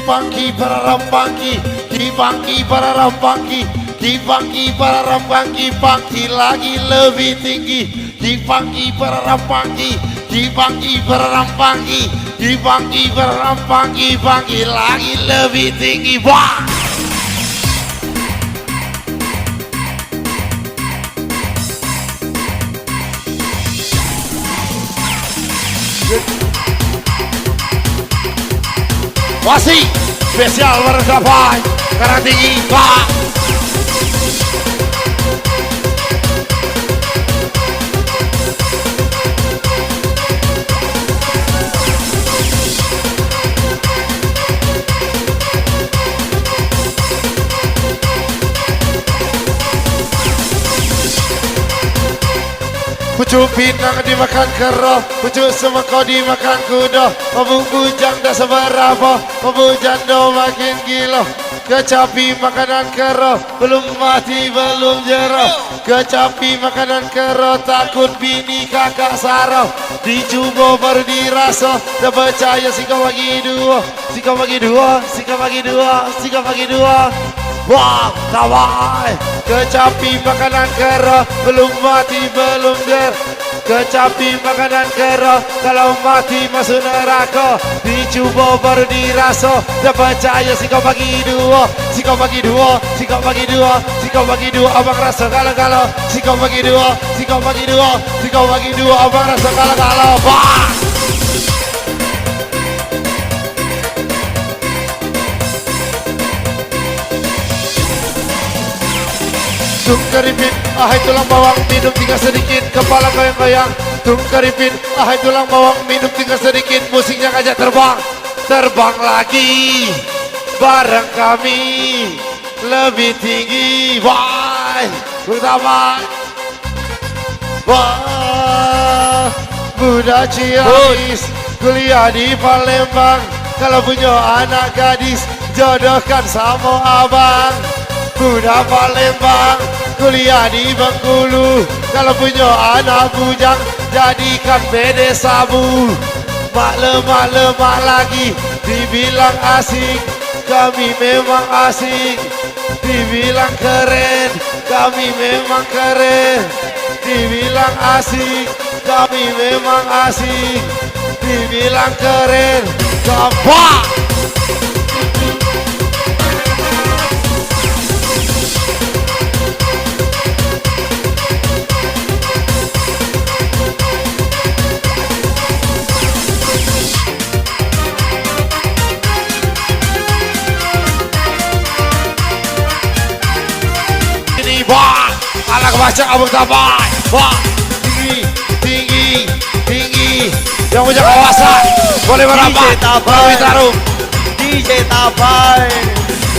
Kipanki pararampanki, kipanki pararampanki, kipanki pararampanki, pangki lagi lebih tinggi. Kipanki pararampanki, kipanki pararampanki, kipanki pararampanki, pangki lagi lebih tinggi. Wah! Masih spesial bergapai karena tinggi Pak. Pucuk pinang dimakan kero, pucuk semangkau dimakan kuda. Mabuk bujang dah seberapa, mabuk janda makin gila. Kecapi makanan kero, belum mati belum jero. Kecapi makanan kero, takut bini kakak sarau. Dicoba baru dirasa, dah percaya si kau bagi dua, si kau bagi dua, si kau bagi dua, si kau bagi dua. Wah, tawai. Kecapi makanan kera, belum mati belum der. Kecapi makanan kera, kalau mati masuk neraka. Dicoba baru dirasa, dah percaya si kau bagi dua, si kau bagi dua, si kau bagi dua, si kau bagi dua. Abang rasa kalau si kau bagi dua, si kau bagi dua, si kau bagi dua. Abang rasa kalau wah. Tung keripin, ahai tulang bawang, minum tinggal sedikit, kepala goyang-goyang. Tung keripin, ahai tulang bawang, minum tinggal sedikit, musiknya ngajak terbang. Terbang lagi, bareng kami, lebih tinggi. Wah, pertama. Wah, Budak Ciamis, kuliah di Palembang. Kalau punya anak gadis, jodohkan sama abang. Budak Palembang, kuliah di Bengkulu. Kalau punya anak bujang, jadikan bede sabu. Mak lemak lagi, dibilang asing. Kami memang asing. Dibilang keren, kami memang keren. Dibilang asing, kami memang asing. Dibilang keren, gampang. Wah, anak baca abang tabai. Wah, tinggi, tinggi, tinggi. Yang punya kawasan boleh merapat, boleh taruh. DJ Tapai,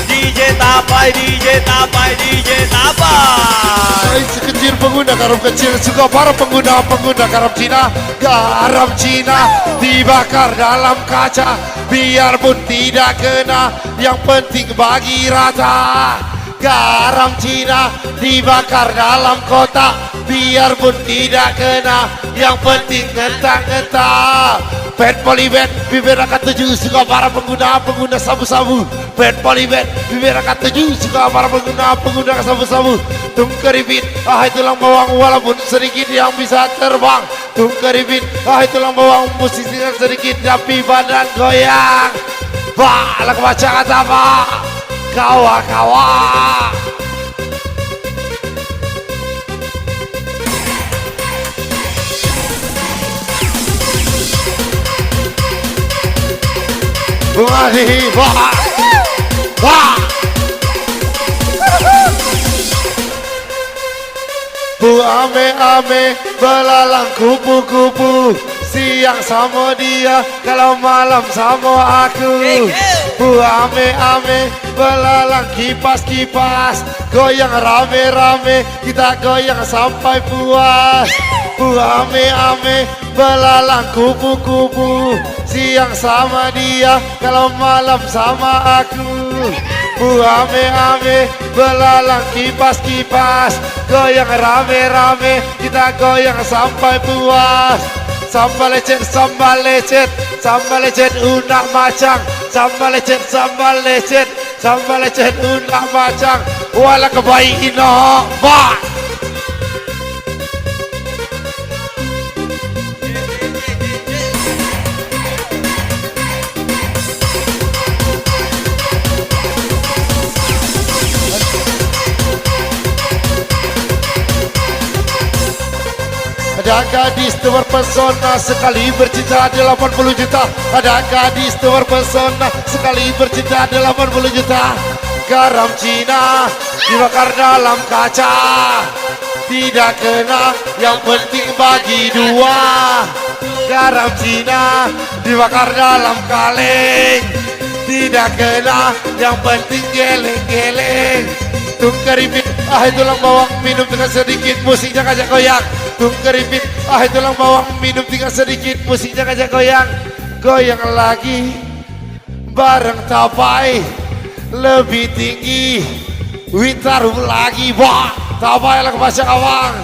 DJ Tapai, DJ Tapai, DJ Tapai. Saya sekecil pengguna garam kecil, suka para pengguna garam Cina. Garam Cina dibakar dalam kaca, biarpun tidak kena, yang penting bagi rata. Garam Cina dibakar dalam kotak, biarpun tidak kena, yang penting ngentak-ngentak. Pet polybet, bibir angkat 7, suka para pengguna sabu-sabu. Pet polybet, bibir angkat 7, suka para pengguna sabu-sabu. Tung keripit, ahai tulang bawang, walaupun sedikit yang bisa terbang. Tung keripit, ahai tulang bawang, musisi sedikit tapi badan goyang. Wah, anak baca kata apa? Kawa-kawa. Wah, wah, wah. Bu ame-ame belalang kupu-kupu, siang sama dia, kalau malam sama aku. Bu ame-ame belalang kipas-kipas, goyang rame-rame, kita goyang sampai puas. Bu ame-ame belalang kupu-kupu, siang sama dia, kalau malam sama aku. Bu ame-ame belalang kipas-kipas, goyang rame-rame, kita goyang sampai puas. Sambal lecet, sambal lecet, sambal lecet unak macang, sambal lecet undang bacang wala kebayi ino ba. Ada gadis terpesona sekali bercinta 80 juta. Ada gadis terpesona sekali bercinta 80 juta. Garam Cina dibakar dalam kaca, tidak kena, yang penting bagi dua. Garam Cina dibakar dalam kaleng, tidak kena, yang penting geleng-geleng. Tung keripit, tulang bawang minum dengan sedikit, musiknya ngajak goyang. Tung keripit, tulang bawang minum tinggal sedikit, musiknya ngajak goyang. Goyang lagi bareng Tapai, lebih tinggi Witarum lagi, wah Tapai lah kebaca awang.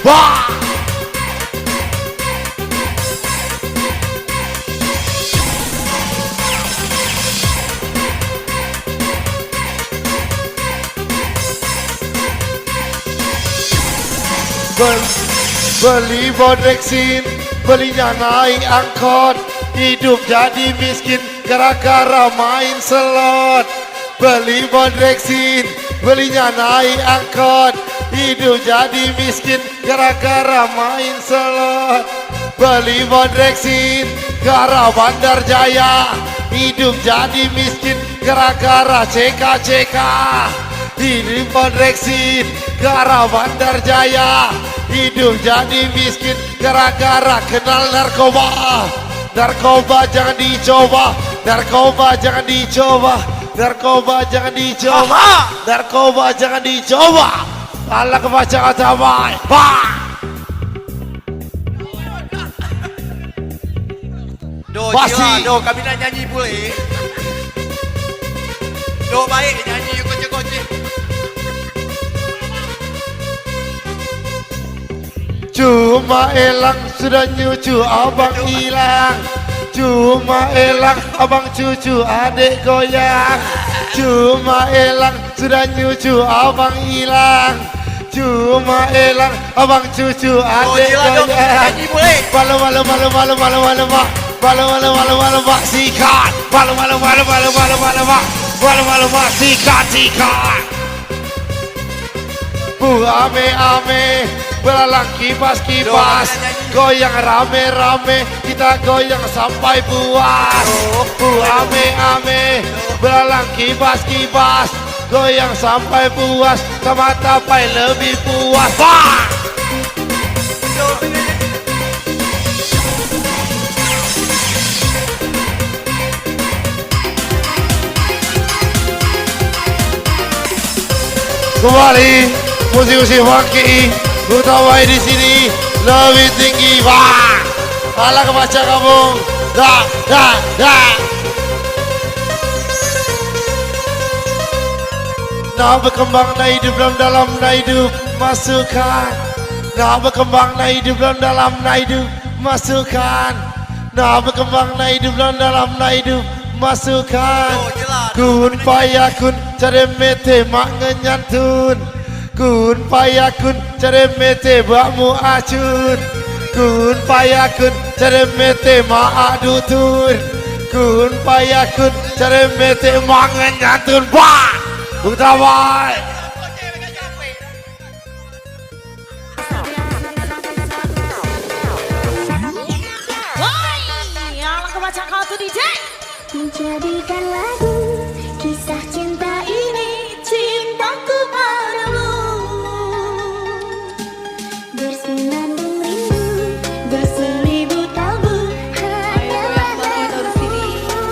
Wah beli bodeksin, belinya naik angkot, hidup jadi miskin gara-gara main slot. Beli bodeksin, belinya naik angkot, hidup jadi miskin gara-gara main slot. Beli bodeksin ke arah Bandar Jaya, hidup jadi miskin gara-gara CK. Hidup bodeksin ke arah Bandar Jaya, hidup jadi miskin gara-gara kenal narkoba. Narkoba jangan dicoba, narkoba jangan dicoba, narkoba jangan dicoba, narkoba jangan dicoba. Allah kebaca kata baik. Do kami nak nyanyi boleh. Do baik nyanyi kocek-kocek. Cuma elang sudah nyucu abang hilang, cuma elang abang cucu adik goyang. Cuma elang sudah nyucu abang hilang, cuma elang abang cucu adik goyang. Malu mak sikat, malu mak sikat. Ame belalang kipas, goyang rame-rame, kita goyang sampai puas. Ame belalang kipas, goyang sampai puas, sama Tapai lebih puas. Kembali musik-musik funky, Tapai di sini lebih tinggi. Wah, ala kebaca kamu. Nah berkembang, nah hidup dalam, nah hidup masukkan. Nah berkembang, nah hidup dalam, nah hidup masukkan. Nah berkembang, nah hidup dalam, nah hidup masukkan. Kun payakun cari mete mak ngenyantun. Kun payakun cari mete bakmu acun. Kun payakun cari mete mak adutun. Kun payakun cari mete mak ngenyantun. Wah, Tapai. Menjadikan lagu kisah cinta ini, cintaku padamu bersenandung rindu, berselibu tabu hanyalah darimu.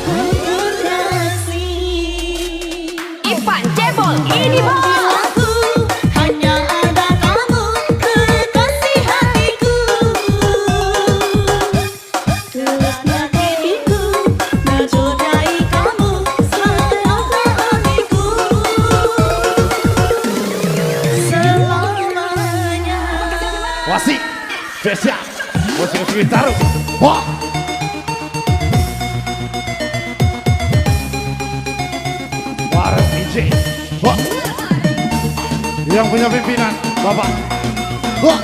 Aku kasih Ipan Cebol ini aku hanya ada kamu, kekasih hatiku. Tulisnya diriku mencintai kamu, sayanglah Spesial musik-musik taruh. Wah. Para DJ. Wah. Yang punya pimpinan Bapak. Wah.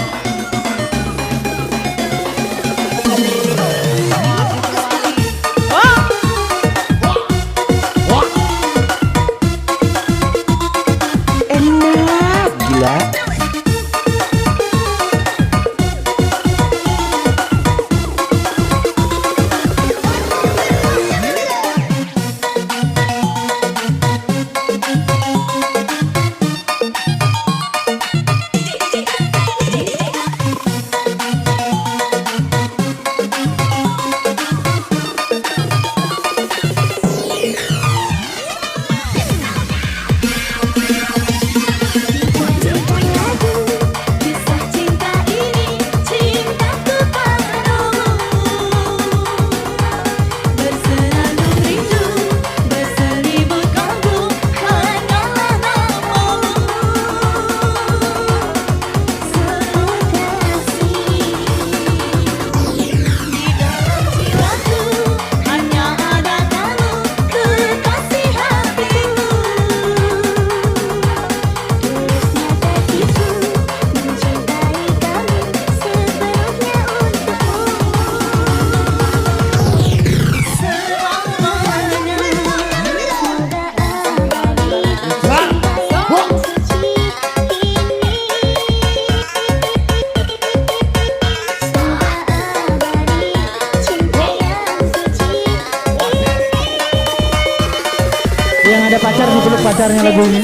Enak gila. Kisah cinta ini cintaku padamu, bersenandung rindu, berseribu kalbu, hanyalah namamu. Semua kasih di dalam jiwaku, hanya ada kamu, kekasih hatiku. Tulisnya tertipu, mencintai kamu sepenuhnya untukmu. Selamanya sudah abadi cinta yang suci ini. Sudah abadi cinta yang suci ini. Yang ada pacar dipeluk pacarnya lagu ini.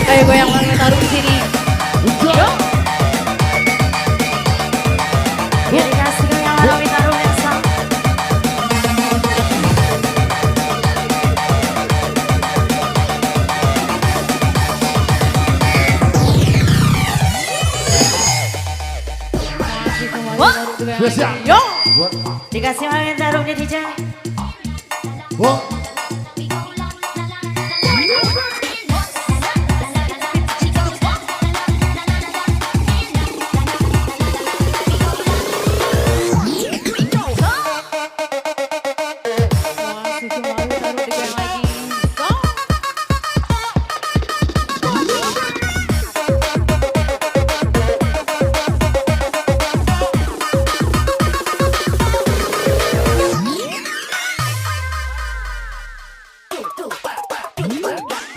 Ayo goyang langit taruh di sini. Yuk. Ya dikasih goyang langit taruh yang sah. Wah. Spesial. Yuk. Buat Dikasih langit taruh di DJ. Wah.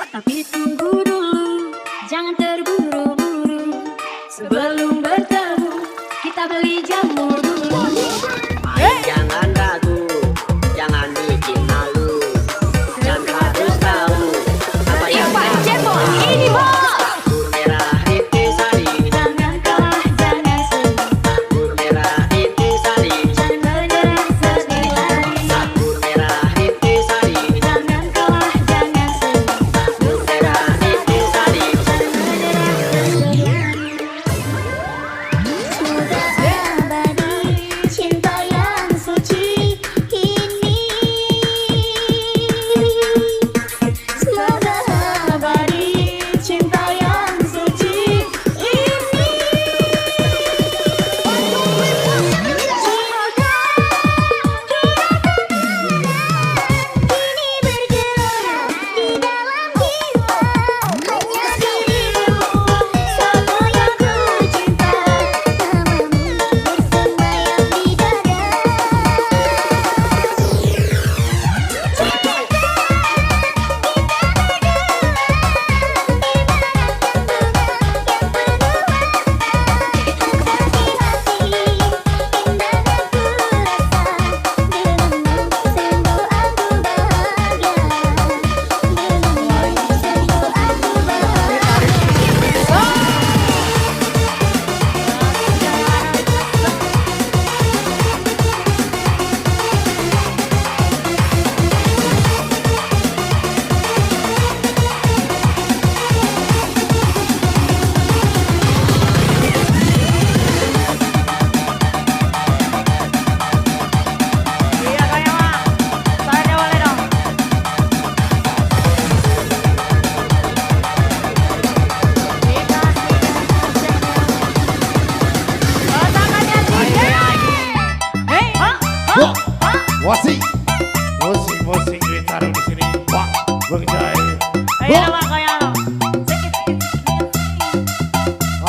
Tapi tunggu dulu, jangan terburu-buru. Sebelum bertemu, kita beli jamur dulu. Jangan ragu, jangan bikin malu, dan harus tahu apa yang Ipan Cebol, ini bos. anggur merah intisari, Jangan kalah, jangan sedih, anggur merah intisari, jangan menyerah sedih lagi. anggur merah intisari, Jangan kalah, jangan sedih, anggur merah intisari,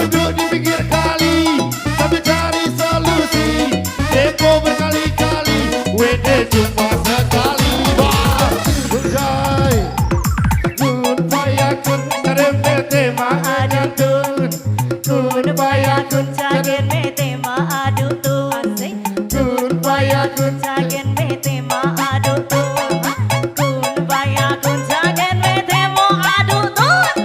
Duduk di pinggir kali sambil cari solusi. Depo berkali-kali, WD cuma sekali. Wah, Bunjai Kun payakun terembete maanya kun. Kun payakun Jagen mete maadu tun kun payakun Jagen mete maadu tun Kun bayakun jagen mete maadu tun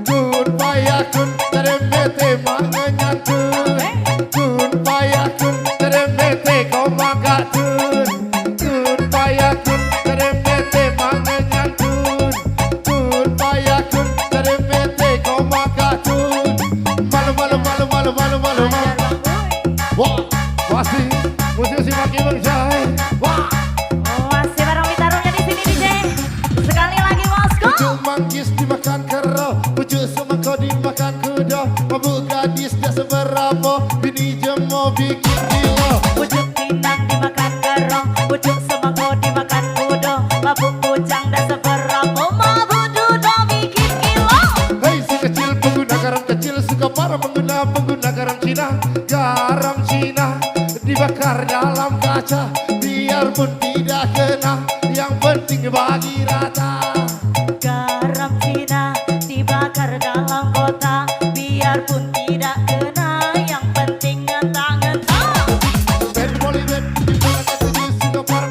kun payakun terembete maanya kun. Kun payakun terembete kau magatun. Kun payakun terembete maanya kun. Kun payakun terembete kau magatun. Malu. Wah, pasti musisi Maki Bunjai. Wah, Masih bareng Bitarungnya di sini DJ. Sekali lagi bosku. pucuk manggis dimakan kero, pucuk semangkau dimakan kuda. Mabuk gadis tak seberapa, bini jemo bikin gila. Pucuk pinang dimakan kerong, pucuk semangko dimakan kudo, mabuk bujang dan seberapa, mabuk dudo bikin gila. Hei si kecil pengguna garam kecil, suka parah pengguna garam Cina. Garam Cina dibakar dalam kaca, biarpun tidak kena, yang penting bagi rata. Garam Cina dibakar dalam kota, biarpun tidak kena, yang penting ngentang-ngentang. Ben Molibet, bibena katuji, suka para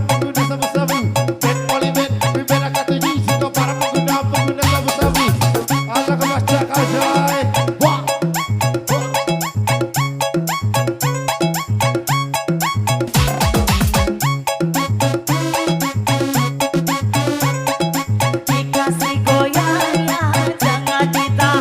pengguna sabu-sabu. Ben Molibet, bibena katuji, suka para pengguna sabu-sabu. Anak kemasca kajai, wah, Dikasih goyang ya, jangan ditahan.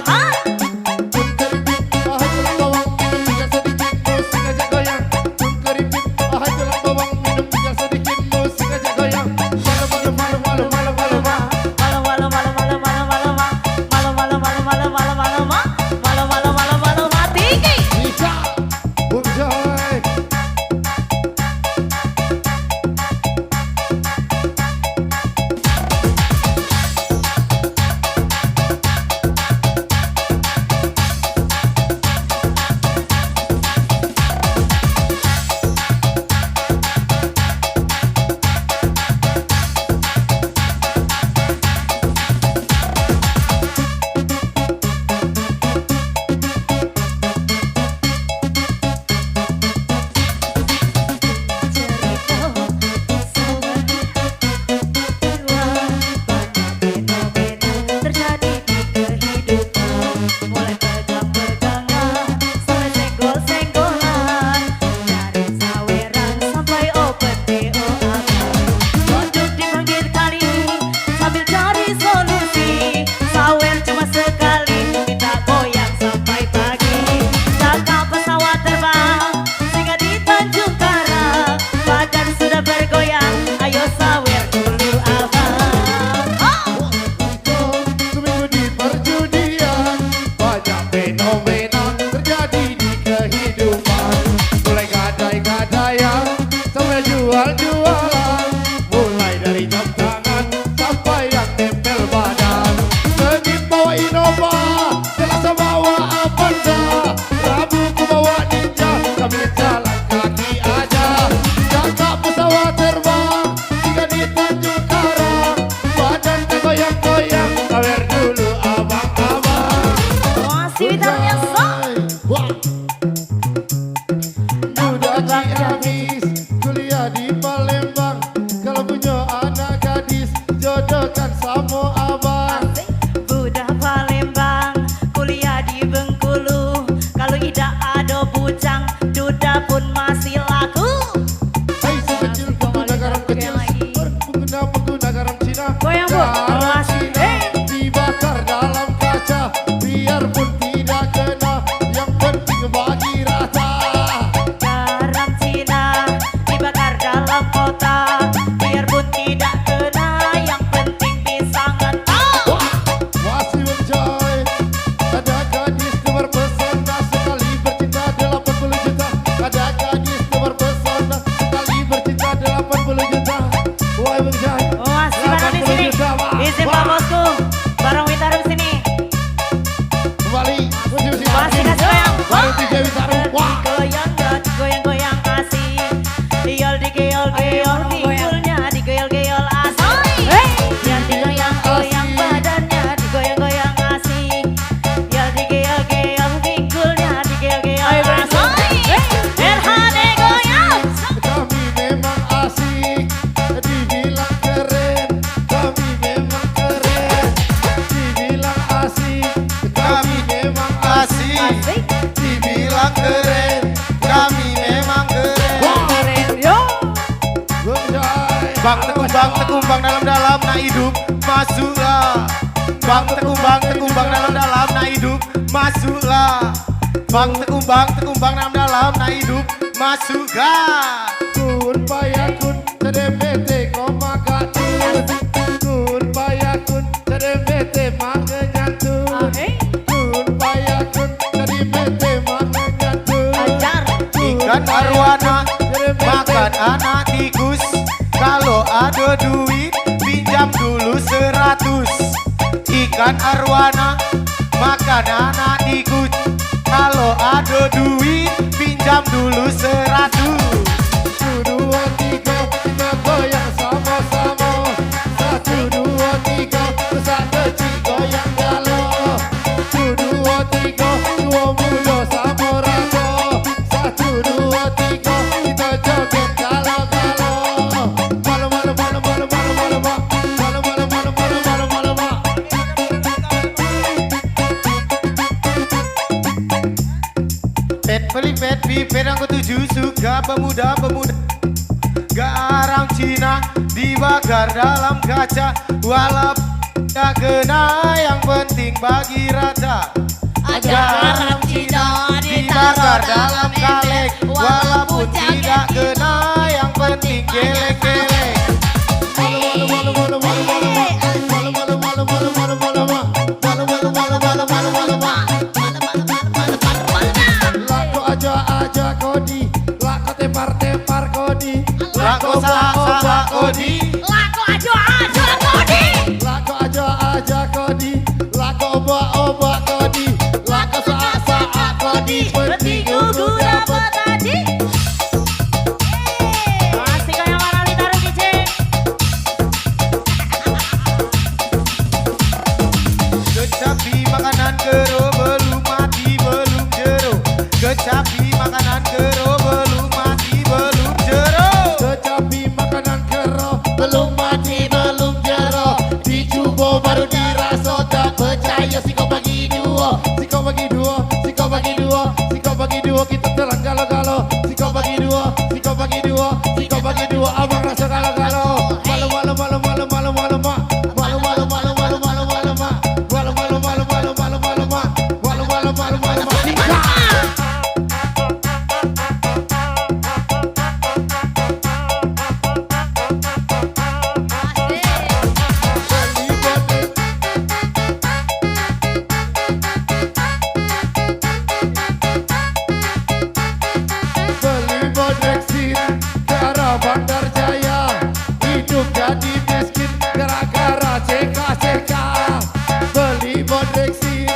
Bang tekumbang dalam-dalam nak hidup masuklah. Bang tekumbang dalam-dalam nak hidup masuklah. Bang tekumbang dalam-dalam nak hidup masuklah. Kun payakun sedemete koma katun. Kun payakun sedemete manganyantun. Kun payakun sedemete manganyantun. Ikan arwana makan anak tikus. Kalau ada duit pinjam dulu 100. Ikan arwana makan anak tikus. Kalau ada duit pinjam dulu 100. 1, 2, 3 kita goyang sama-sama. 1, 2, 3 besar kecil goyang galau. 1, 2, 3 dua muda sama rata. 1, 2, 3 kita joget galau-galau. Pelipet pipet yang ketujuh suka pemuda-pemuda. Garam Cina dibakar dalam kaca. Walaupun tak kena yang penting bagi raja. Garam Cina dibakar dalam kaleng. Walaupun tidak kena yang penting gelek-gelek. Aja kodi, lako tepar kodi, lako saha kodi, Lako aja kodi. lako aja kodi, lako oba kodi, lako saha kodi, penting Gugu dapat tadi. Masih kayak mana ditaruh DJ. Kecapi makanan kero belum mati belum jero. Kecapi makanan kero belum mati belum jero. Kecapi makanan kero belum mati belum jero. Dicoba baru dirasa tak percaya. Si kau bagi dua, si kau bagi dua, si kau bagi dua, si kau bagi dua kita terang galau-galau. Si kau bagi dua, si kau bagi dua, si kau bagi dua abang rasa galau-galau. Malu mak. Bandar Jaya hidup jadi miskin gara-gara CK. Beli bodexin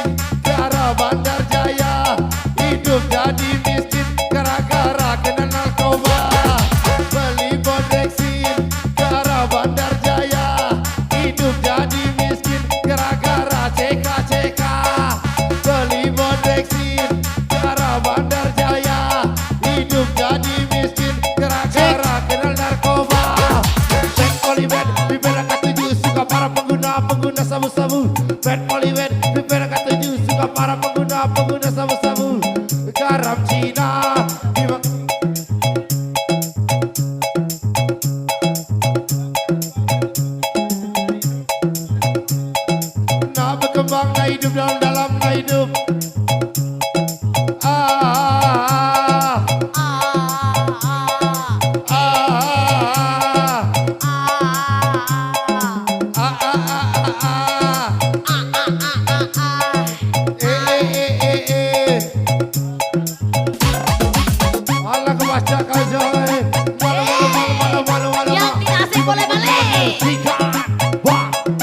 gara Bandar Jaya hidup jadi miskin gara-gara kena narkoba. Beli bodexin gara Bandar Jaya hidup jadi miskin gara-gara CK. Beli bodexin gara Bandar Jaya hidup jadi miskin gara-gara kenal narkoba. Bad Polybad, bibir angkat 7 suka para pengguna sabu-sabu. Bad Polybad, bibir angkat 7 suka para pengguna sabu-sabu. Garam Cina nak berkembang, nak hidup dalam nak hidup. Alah kebaca kau Joy. Malu. Yang dikasih boleh balik. 3, 1.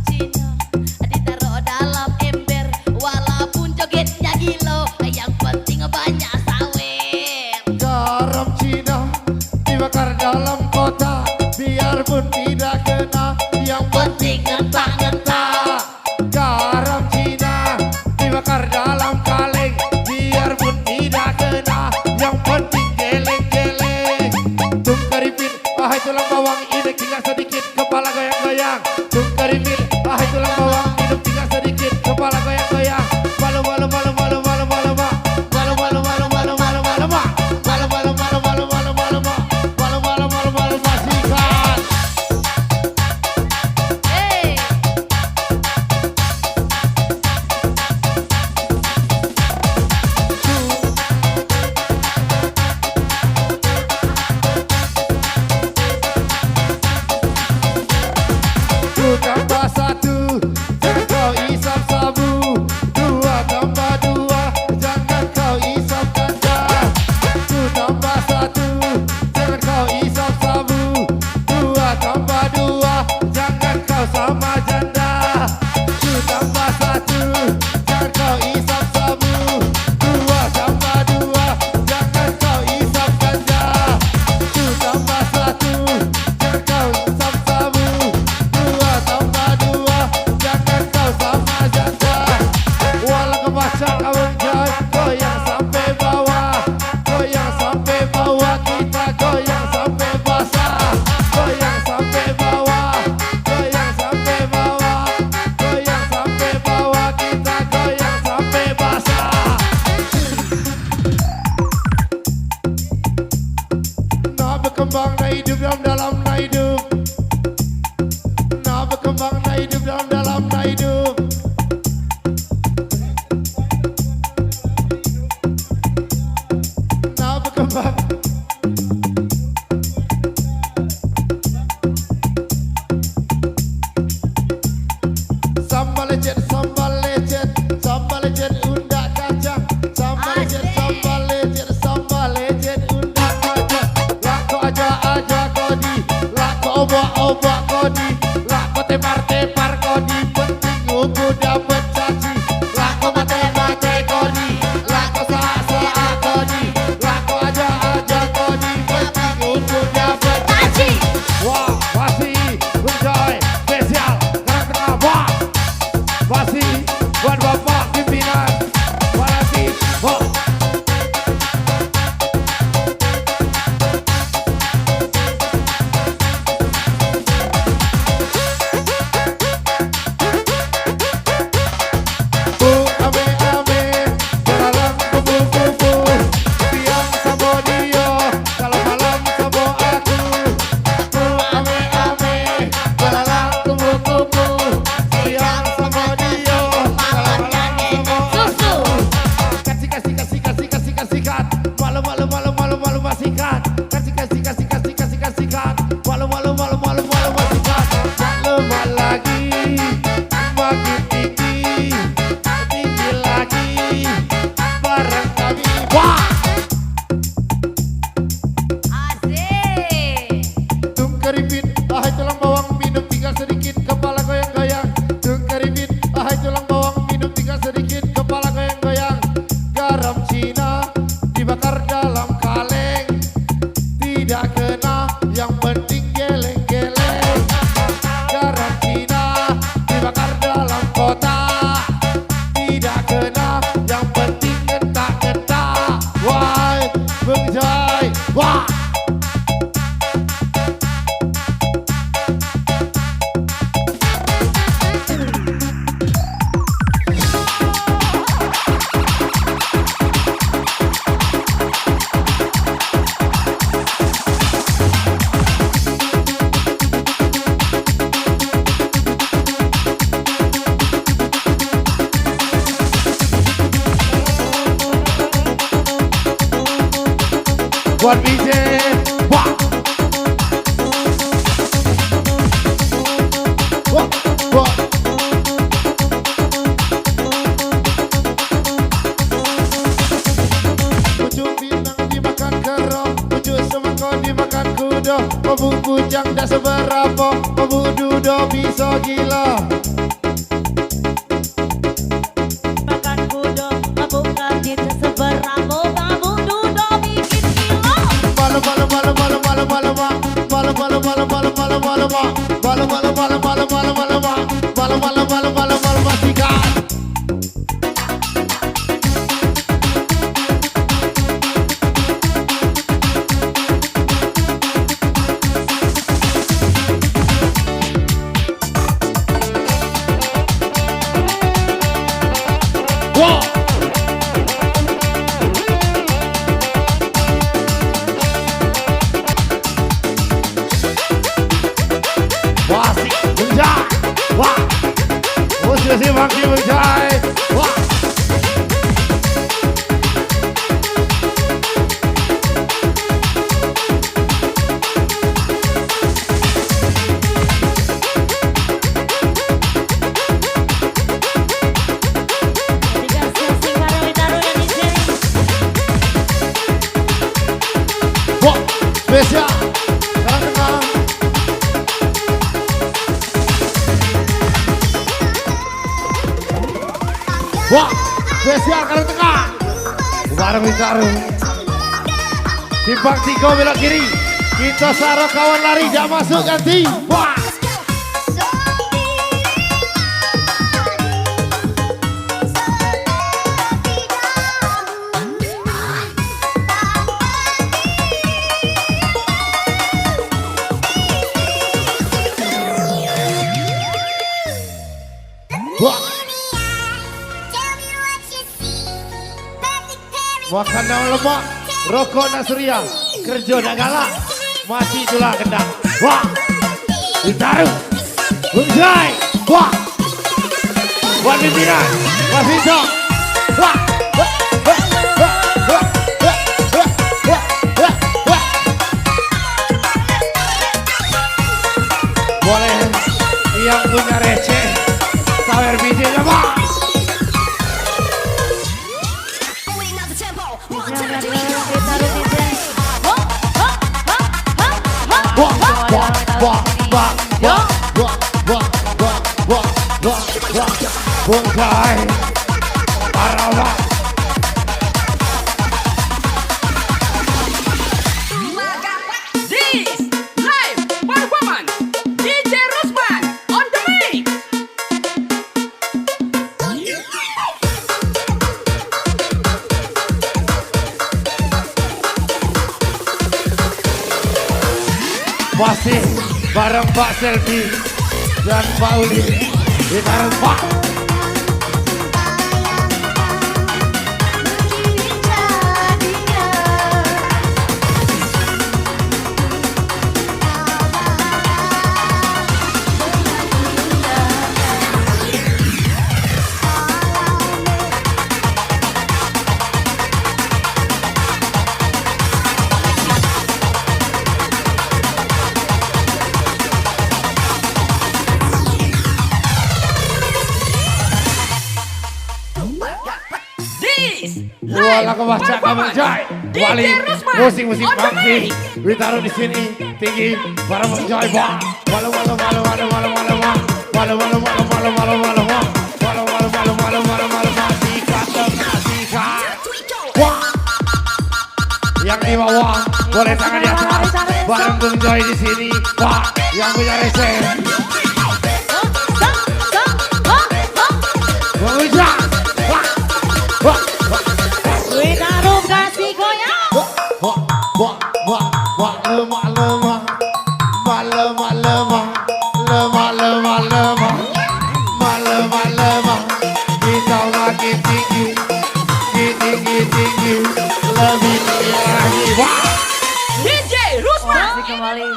Cina ditaruh dalam ember. Walaupun jogetnya gilo, yang penting banyak sawer. Garam Cina dibakar dalam kota. Biarpun tidak kena, yang penting ngentak-ngentak. Garam Cina dibakar dalam kaleng. Biarpun tidak kena, yang penting geleng-geleng. Tungkaripin, ahai tulang bawang, hidup tinggal sedikit, kepala goyang-goyang. Tungkaripin, ahai tulang bawang, hidup tinggal sedikit. berkembang na hidup dalam na hidup. Nah berkembang na hidup dalam na hidup. Nah berkembang. Sambal lecet, sambal lecet, sambal lecet undak kacang. Sambal lecet, sambal lecet, sambal lecet undak kacang. Lako aja kodi, lako obak kodi, lako tepar kodi, penting uku dapat caci. Lako mate kodi, lako sa kodi, lako aja kodi, penting uku dapat caci. Wah, pasti enjoy spesial karena tengah wah. Pasti buat bapak pimpinan Walati. Wah. Jalan kupu-kupu, siang sabo dia, kalau malam sabo aku. Jalan kupu-kupu, siang sabo dia, kalau malam sabo aku. Kasih-kasih-kasih-kasih-kasih-kasihkan, malu-malu masihkan. Kasih-kasih-kasih-kasih-kasihkan, malu-malu masihkan. Tak lemah lagi, makin tinggi lagi bareng kami. Wah! Asik. Tung keripit, ahai tulang bawang, minum tinggal sedikit, kepala goyang-goyang. Tung keripit, ahai tulang bawang, minum tinggal sedikit, kepala goyang-goyang. Garam Cina dibakar dalam kaleng, tidak kena, yang penting geleng-geleng. Garam Cina dibakar dalam kotak, tidak kena, yang penting ngetak-ngetak. Wah, Bung Joy, wah. Buat BJ, wah, wah, wah. Ujung bintang dimakan kerong, ujung semangkok dimakan kuda. Mabuk bujang dah seberapa, mabuk duda bisa gila. Makan kuda, mabuk kaki seberapa, mabuk duda bikin gila. Masihkan. Wah. Wah, asik, Bujai. Wah. Oh, sudah makin Bujai. Wah. Dikasih karo ditaruh dan di sini. Wah, spesial. Sekarang tengah. Wah, spesial karang tengah. Bareng Witaru. Simpang 3 belok kiri. Kita sarok kawan lari, jangan masuk ganti. Wah. Wah. Makan daun lemak, rokok nak suria, kerja nak galak. Masih tulang kendang. Wah. Ditaruh. Bungsai. Wah. Buat pimpinan. Buat Vito. Wah. Boleh yang punya receh. Sawer bijinya Pak. Bonsai Parawak. This live performance DJ Rusman on the mic. Masih bareng Pak Selvi dan Pak Uli. Ditaruh Pak. Wala kebaca kamu Jai. Wali musik-musik funky ditaruh di sini tinggi para menjai Pak. Walau yang di bawah boleh tangan di atas bareng Bung Joy di sini Pak yang punya receh. Bung Joy. Ditaruh kasih goyang. Lemah kita makin tinggi lebih tinggi. DJ Rusman. Masih kembali.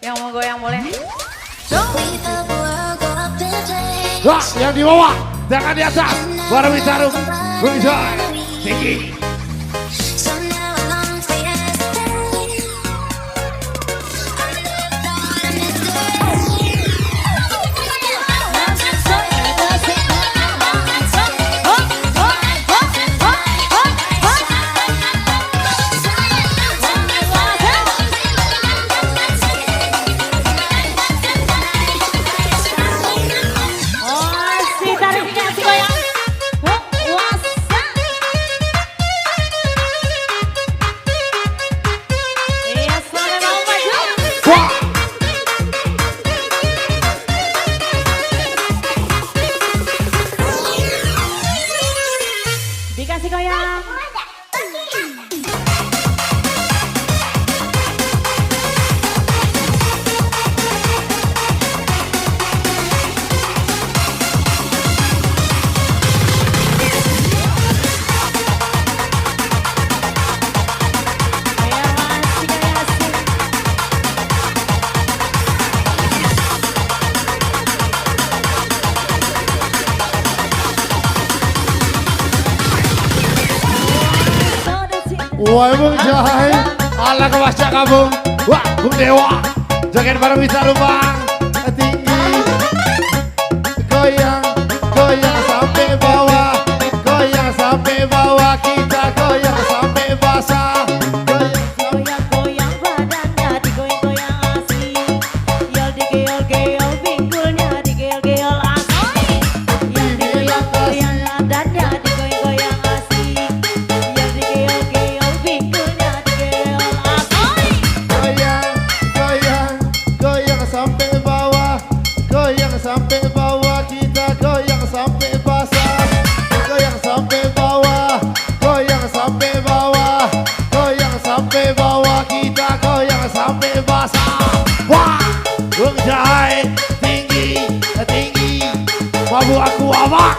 Yang mau goyang boleh. Wah, yang di bawah tangan di atas baru ditaruh Bung Joy tinggi. Dikasih goyang. Wah Bung Joy, ala kebaca kamu. Wah Bung Dewa, joget bareng bisa rumah tinggi. Goyang, goyang sampai bawah, goyang sampai bawah, kita goyang sampai basah. Goyang-goyang badannya, digoyang-goyang asik. Yol digeol-geol pinggulnya, digeol-geol asik. Yol digoyang-goyang badannya, digoyang-goyang asik. Yol digeol-geol pinggulnya, digeol asik. Goyang, goyang, goyang sampai bawah, goyang sampai bawah, kita goyang sampai basah. Goyang sampai bawah, goyang sampai bawah, goyang sampai bawah, kita goyang sampai basah. Wah, Bung Joy tinggi, tinggi, mabu aku apa?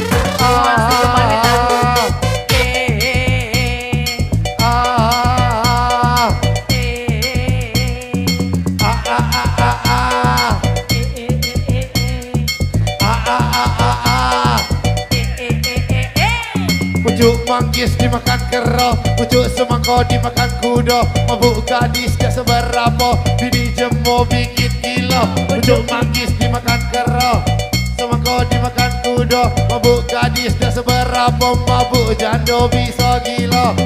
Pucuk manggis dimakan kera, pucuk semangka dimakan kuda. Mabuk gadis gak seberapa, bini jemur bikin gila. Pucuk manggis dimakan kera, semangka dimakan kuda. Mabuk gadis gak seberapa, mabuk janda bisa gila.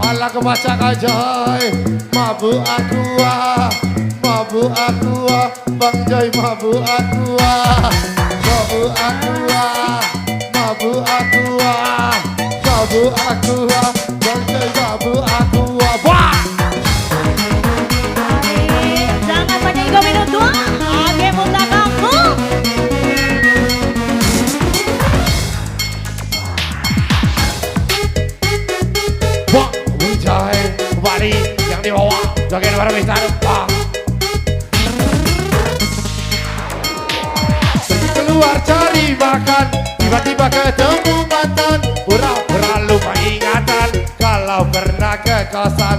Alah kebaca kajai, mabuk aku mabuk aku Bang Joy mabuk aku mabuk aku mabuk aku mabuk aku Bang Joy mabuk aku wah. Jangan banyak ego minum tua, age muta kamu. Wah, Wijay kembali yang di bawah joget bareng Mister Wah. Pergi keluar cari makan, tiba-tiba ketemu mantan. Pura-pura lupa ingatan, kalau pernah ke kosan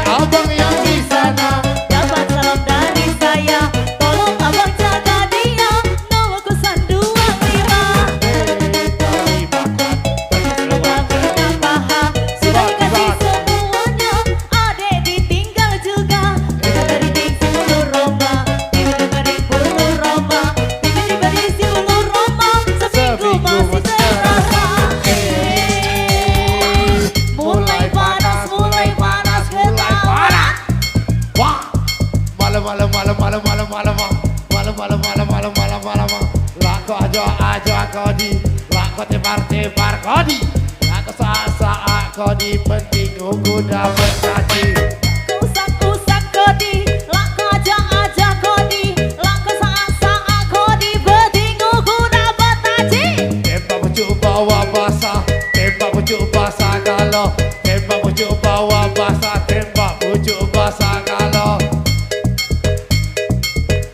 abang yang di sana. Dapat salam dari saya, tolong abang jaga dia. Nomor kosan 25. Cari makan, pergi keluar Minta paha, sudah dikasih semuanya. Adek ditinggal juga. Dari di 10 Roma, tiba-tiba di 10 Roma, tiba-tiba di 10 Roma. Seminggu masih terasa. Mulai panas, mulai panas, mulai panas. Wah, malam. Lako aja kodi, lako tepar kodi, lako saat kodi, penting aku dapat gaji. Usak kodi, lako aja kodi, lako saat kodi, penting aku dapat haji. Tembak pucuk bawa basah, tembak pucuk basah kalau, tembak pucuk bawa basah, tembak pucuk basah kalau.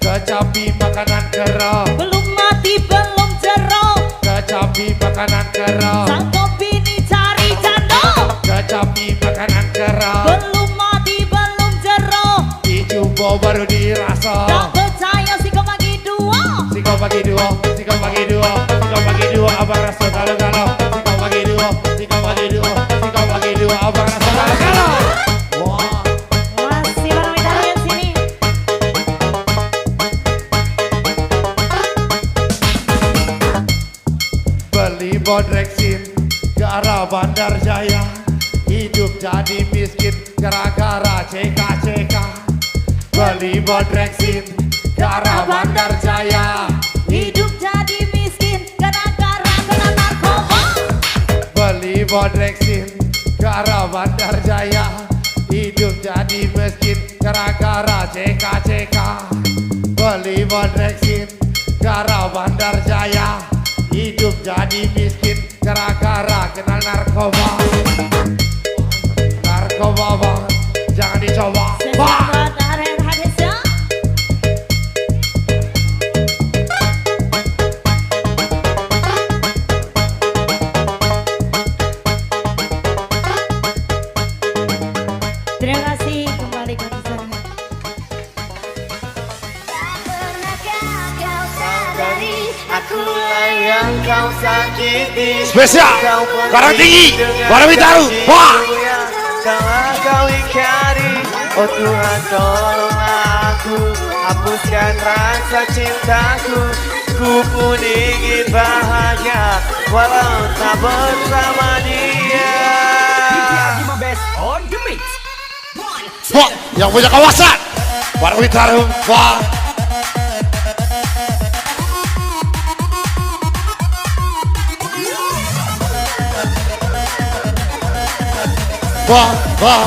Kecapi makanan kera, Belum mati, belum jero. kecapi makanan kera, Sang kopi ini cari jando. kecapi makanan kera. Belum mati, belum jero. Dicoba baru dirasa. Tak percaya si kau bagi dua. Si kau bagi dua, abang rasa galau-galau. Si kau bagi dua, abang rasa galau-galau. Wah, Masih barang Italian sini. beli bodreksin ke arah Bandar Jaya. Hidup jadi miskin gara-gara CK. Beli bodreksin ke arah Bandar Jaya. Hidup jadi miskin gara-gara kena narkoba. Beli bodreksin ke arah Bandar Jaya. Hidup jadi miskin gara-gara CK. Beli bodreksin ke arah Bandar Jaya. Hidup jadi miskin gara-gara kenal narkoba. Narkoba bang, jangan dicoba. Bang. Sesama dari hadisnya. Terima kasih kembali ke sana. Akulah yang kau sakiti. Spesial, Karang Tinggi, Warna Bitaru. Wah. Telah kau ingkari, oh Tuhan tolonglah aku, hapuskan rasa cintaku. Ku pun ingin bahagia, walau tak bersama dia. On the mix. Wah, yang punya kawasan Warna Bitaru. Wah. Wah.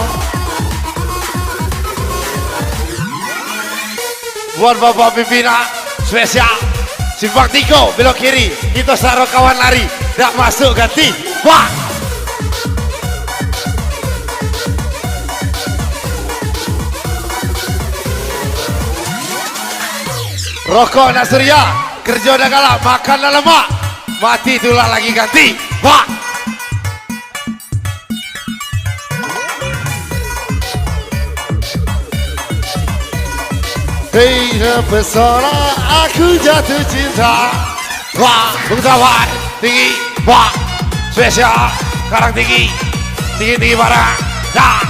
Buat Bapak pimpinan spesial Simpang Tiko belok kiri, kita saro kawan lari, dak masuk ganti. Wah. Rokok Nasria, kerja udah galak, makan dah lemak, mati tulah lagi ganti. Wah. Hei terpesona aku jatuh cinta. Wah, bangsawan tinggi, wah, spesial, karang tinggi, tinggi barang, dah.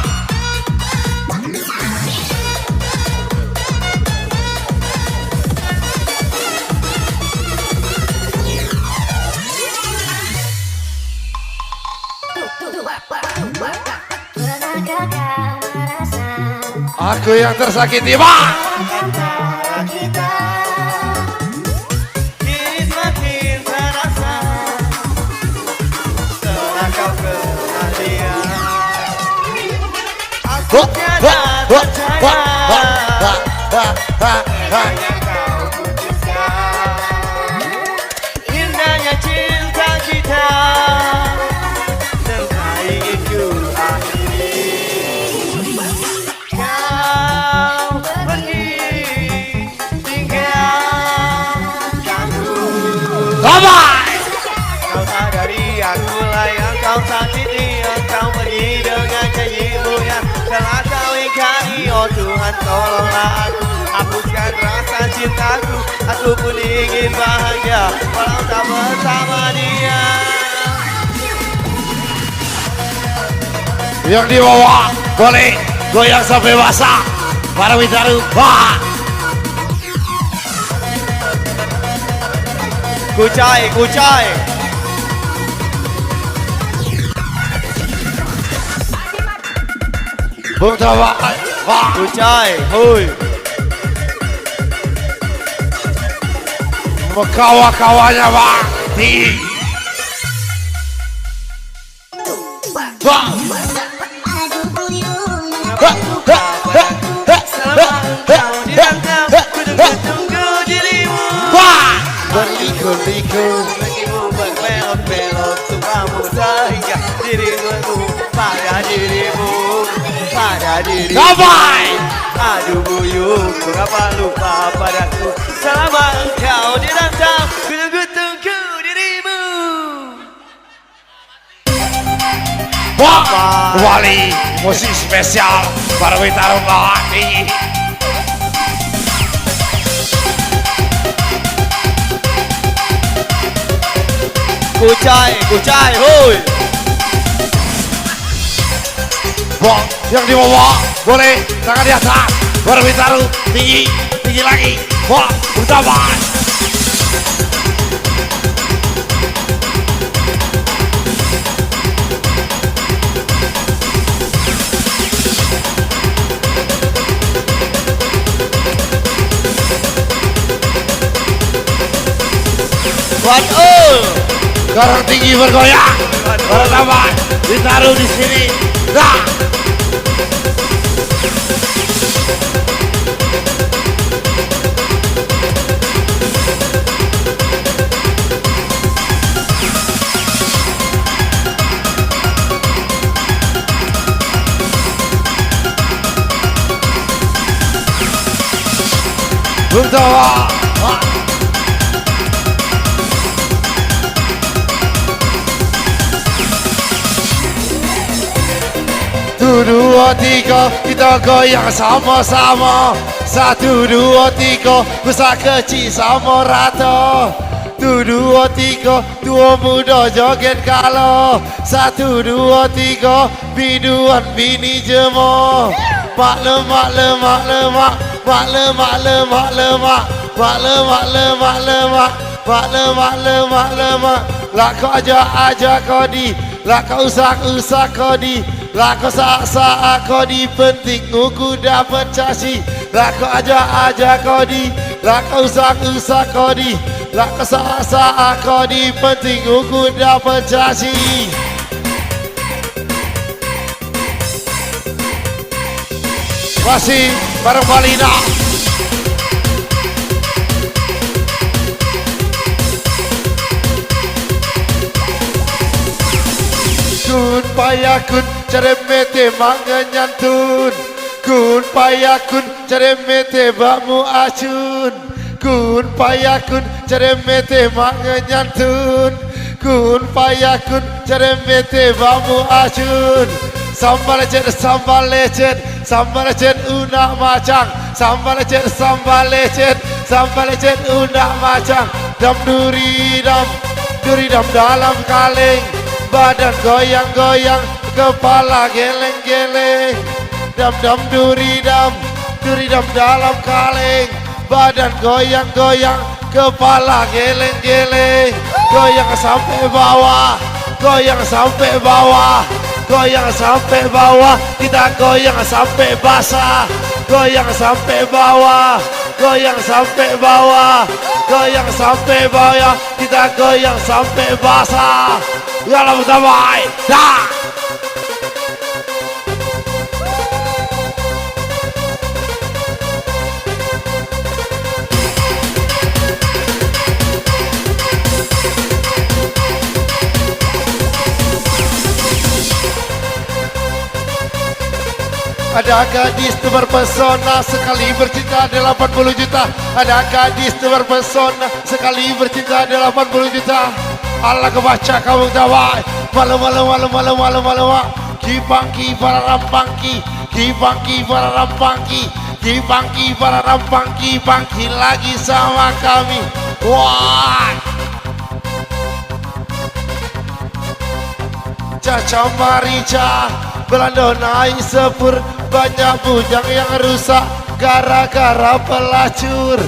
Aku yang tersakiti, wah. Kini semakin terasa setelah kau kenal dia. Aku tiada percaya yang kau putuskan. Indahnya cinta kita sampai ingin ku akhiri. Kau pergi tinggalkanku. Kau sadari akulah yang kau sakiti. Kau pergi dengan janjimu yang telah kau ingkari. Oh Tuhan tolonglah aku, hapuskan rasa cintaku. Aku pun ingin bahagia walau tak bersama dia. Yang di bawah boleh goyang sampai basah. Para Witaru, wah. Kucai, kucai. Bung Tawa, wah. Kucai, hui. Kawa-kawanya bang, tinggi. Wah. Wah. Berliku-liku. Lagimu berbelot-belot untuk kamu sehingga dirimu pada dirimu, pada dirimu. Gapai. Aduh buyung, mengapa lupa padaku? Selama engkau di dalam ku tunggu dirimu. Wah. Wali musik spesial para Witaru bawah tinggi. Kucai, kucai, hui. Wah, yang di bawah boleh tangan di atas. Para Witaru tinggi, tinggi lagi. Wah, utama. One all. Karang tinggi bergoyang. Para tambah ditaruh di sini. Dah. Bung Tawa. Wah. Satu, dua, tiga, kita goyang sama-sama. Satu, dua, tiga, besar kecil sama rata. Satu, dua, tiga, tua muda joget kalah. Satu, dua, tiga, biduan bini jemaah. Mak lemak, lemak, lemak, mak lemak, lemak, lemak, mak lemak, lemak, lemak, mak lemak, lemak, lemak. Lah kau aja kau di, lah kau usah kau di. Lah kau saat kau di, penting aku dapat casi. Lah kau aja kau di, lah kau usah kau di. Lah kau saat kau di, penting aku dapat casi. Masih bareng Balina. Kun payakun ceremete manganyantun. Kun payakun ceremete bakmu acun. Kun payakun ceremete manganyantun. Kun payakun ceremete bakmu acun. Sambal lecet, sambal lecet, sambal lecet unak macang. sambal lecet udah macam dam duri dam dalam kaleng, badan goyang-goyang, kepala geleng-geleng. Dam duri dam dalam kaleng, badan goyang-goyang, kepala geleng-geleng. Goyang sampai bawah, goyang sampai bawah, goyang sampai bawah, kita goyang sampai basah. Goyang sampai bawah, goyang sampai bawah, goyang sampai bawah, kita goyang sampai basah. Yalah damai, dah. Ada gadis tu berpesona, sekali bercinta 80 juta. Ada gadis tu berpesona, sekali bercinta 80 juta. Allah kebaca kamu dawai, malu. Kipangki para rampangki, kipangki para rampangki, kipangki para rampangki, bangki lagi sama kami. Wah. Caca Marica, Belanda naik sepur, banyak bujang yang rusak gara-gara pelacur.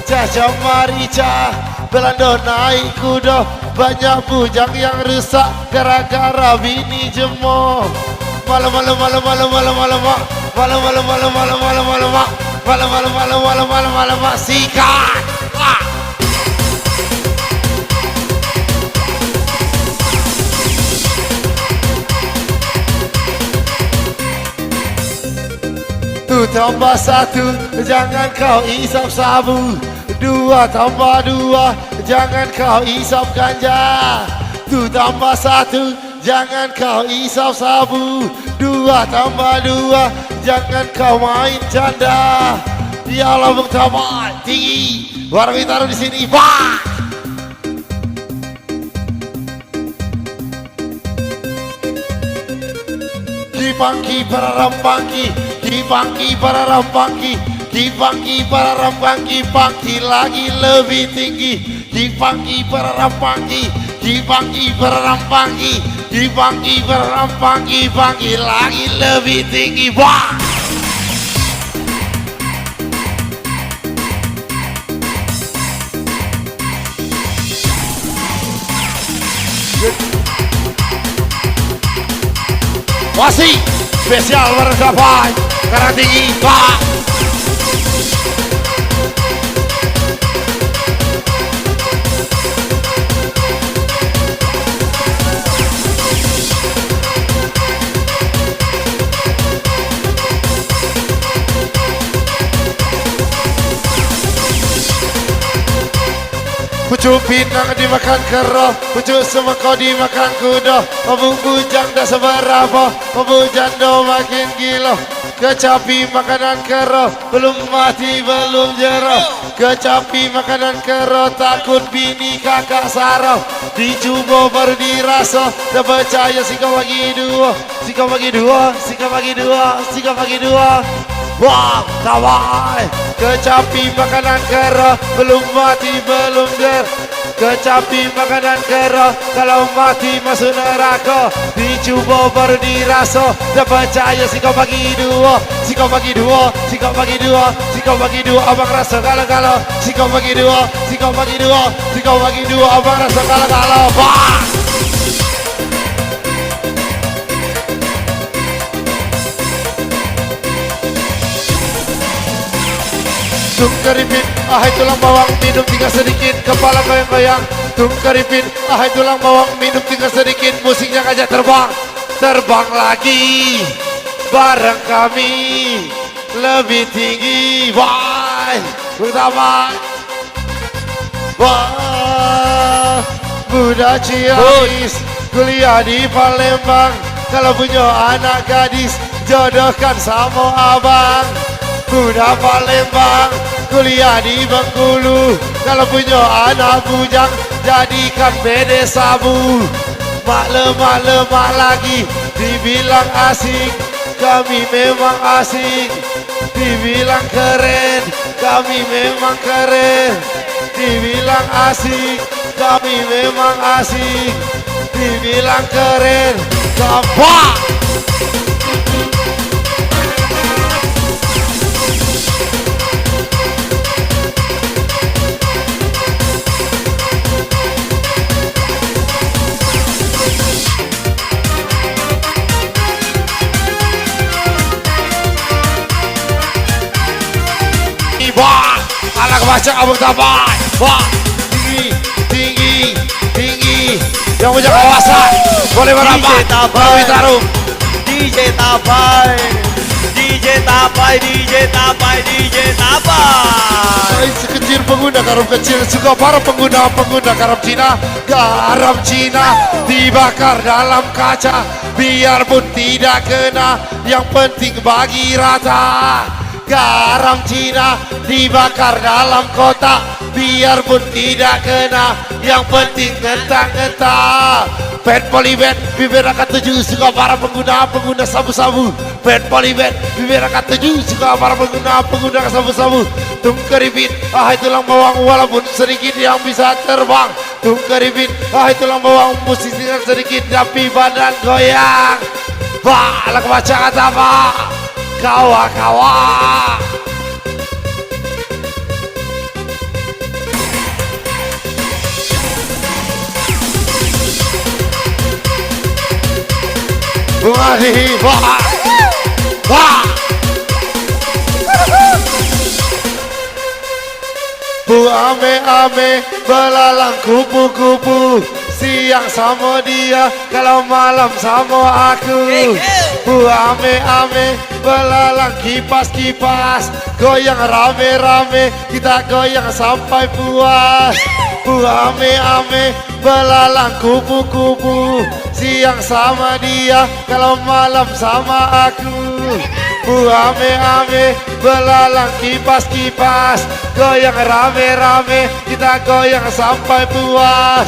Caca Marica, Belanda naik kuda, banyak bujang yang rusak gara-gara bini jemo. Malam sikat. Tu tambah satu, jangan kau isap sabu. 2 tambah 2, jangan kau isap ganja. Tu tambah 1, jangan kau isap sabu. 2 tambah 2, jangan kau main janda. Ya Allah Bung Tamal tinggi, warung taruh di sini, bang. Kipangki para rampangki, kipangki para rampangki, kipangki para rampangki, pangki lagi lebih tinggi. Kipangki para rampangki, kipangki para rampangki, kipangki para rampangki, pangki lagi lebih tinggi. Wah. Masih spesial bergapai karena tinggi, Pak. Pucuk pinang dimakan kero, pucuk semangkau dimakan kuda. Obung bujang dah seberapa, obung do makin gila. Kecapi makanan kero, belum mati belum jero. Kecapi makanan kero, takut bini kakak sarau. Dicoba baru dirasa, dah percaya si kau bagi dua, si kau bagi dua, si kau bagi dua, si kau bagi dua. Wah, tawai. Kecapi makanan kera, belum mati belum ger. Kecapi makanan kera, kalau mati masuk neraka. Dicoba baru dirasa, dah percaya si kau bagi dua, si kau bagi dua, si kau bagi dua, si kau bagi dua, abang rasa kalau si kau bagi dua, si kau bagi dua, si kau bagi dua, abang rasa kalau bah. Tung keripit, ahai tulang bawang, minum tinggal sedikit, kepala goyang-goyang. Tung keripit, ahai tulang bawang, minum tinggal sedikit, musiknya ngajak terbang. Terbang lagi, bareng kami, lebih tinggi. Wah, pertama. Wah, Budak Ciamis, kuliah di Palembang. Kalau punya anak gadis, jodohkan sama abang. Budak Palembang, kuliah di Bengkulu. Kalau punya anak bujang, jadikan bede sabu. Mak lemak lagi, dibilang asing. Kami memang asing, dibilang keren, kami memang keren. Dibilang asik, kami memang asik. Dibilang keren, gampang. Wah, anak baca abang tabai. Wah, tinggi, tinggi, tinggi. Yang punya kawasan boleh merapat, boleh taruh. DJ Tapai, DJ Tapai, DJ Tapai, DJ Tapai. Sekecil pengguna garam kecil suka para pengguna garam Cina. Garam Cina dibakar dalam kaca, biarpun tidak kena, yang penting bagi rata. Garam Cina dibakar dalam kotak, biarpun tidak kena, yang penting ngetang-ngetang. Pet polybet, bibir akan 7 suka para pengguna sabu-sabu. Pet polybet, bibir akan 7 suka para pengguna sabu-sabu. Tungkeripit, tulang bawang walaupun sedikit yang bisa terbang. Tungkeripit, tulang bawang musisi sedikit tapi badan goyang. Balak baca kata apa? Kawa-kawa. Bungahi, wah, wah. Bu ame-ame belalang kupu-kupu, siang sama dia, kalau malam sama aku. Bu ame-ame belalang kipas-kipas, goyang rame-rame, kita goyang sampai puas. Bu ame-ame belalang kupu-kupu, siang sama dia, kalau malam sama aku. Bu ame-ame belalang kipas-kipas, goyang rame-rame, kita goyang sampai puas.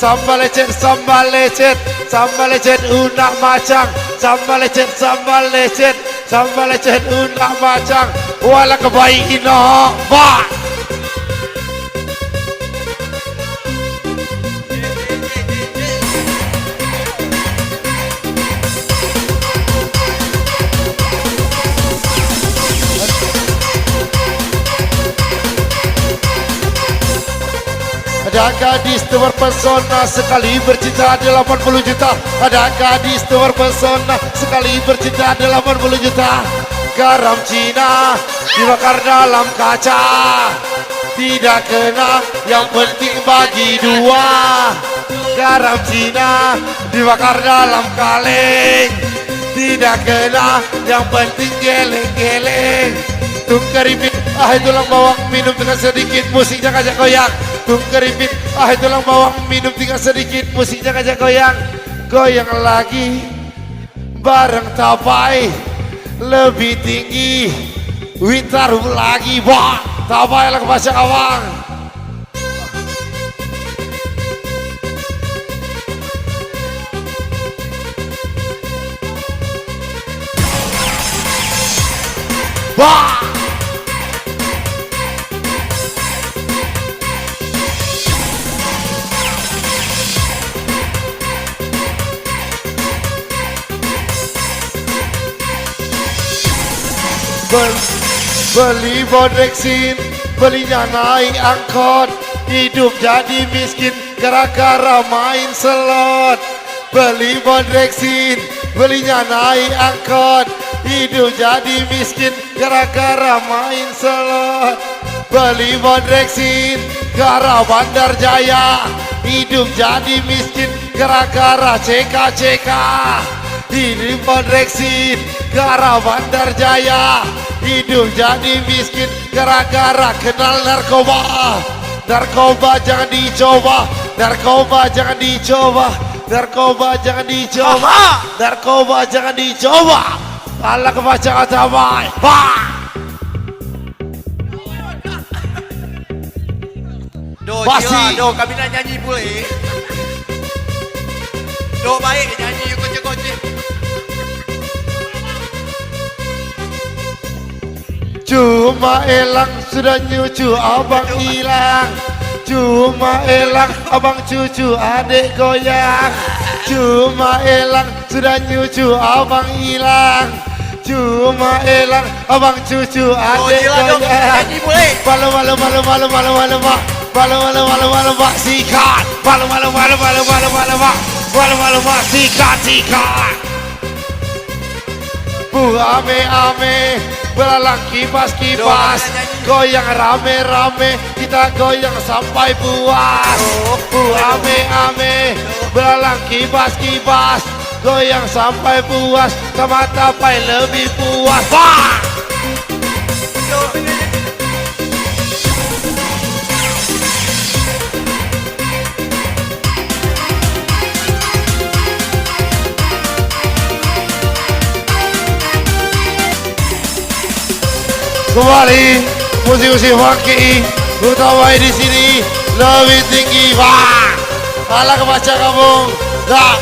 Sambal lecet, sambal lecet, sambal lecet unak macang. Sambal lecet, sambal lecet, sambal lecet unak macang. Wala kebaik ino, bah. Ada gadis terpesona sekali bercinta 80 juta. Ada gadis terpesona sekali bercinta 80 juta. Garam Cina dibakar dalam kaca, tidak kena, yang penting bagi dua. Garam Cina dibakar dalam kaleng, tidak kena, yang penting geleng-geleng. Tungkeripit, tulang bawang minum dengan sedikit, musiknya ngajak goyang. Tungkeripit, tulang bawang minum tinggal sedikit, musiknya ngajak goyang. Goyang lagi bareng Tapai, lebih tinggi, Wintaruh lagi, wah, Tapai lah kebaca awang. Wah. Beli bodeksin, belinya naik angkot, hidup jadi miskin gara-gara main slot. Beli bodeksin, belinya naik angkot, hidup jadi miskin gara-gara main slot. Beli bodeksin, gara Bandar Jaya, hidup jadi miskin gara-gara CK. Hidup bodeksin, gara Bandar Jaya, hidup jadi miskin gara-gara kenal narkoba. Narkoba jangan dicoba, narkoba jangan dicoba, narkoba jangan dicoba, narkoba jangan dicoba. Allah kebaca kata baik. Do, Pasti. Cila, do, kami nak nyanyi boleh? Do, baik nyanyi kocek-kocek. Cuma elang sudah nyucu abang hilang. Cuma elang abang cucu adik goyang. Cuma elang sudah nyucu abang hilang. Cuma elang abang cucu adik goyang. Nyanyi boleh. Malu malu malu malu malu malu mak. Malu malu malu malu mak sikat. Malu malu malu malu malu malu mak. Malu malu mak sikat sikat. Bu ame ame belalang kipas kipas, goyang rame rame kita goyang sampai puas. Bu ame ame belalang kipas kipas, goyang sampai puas. Sama tapai lebih puas. Wah! Kembali musik-musik funky utama di sini lebih tinggi. Wah, ala kebaca kamu. Dah.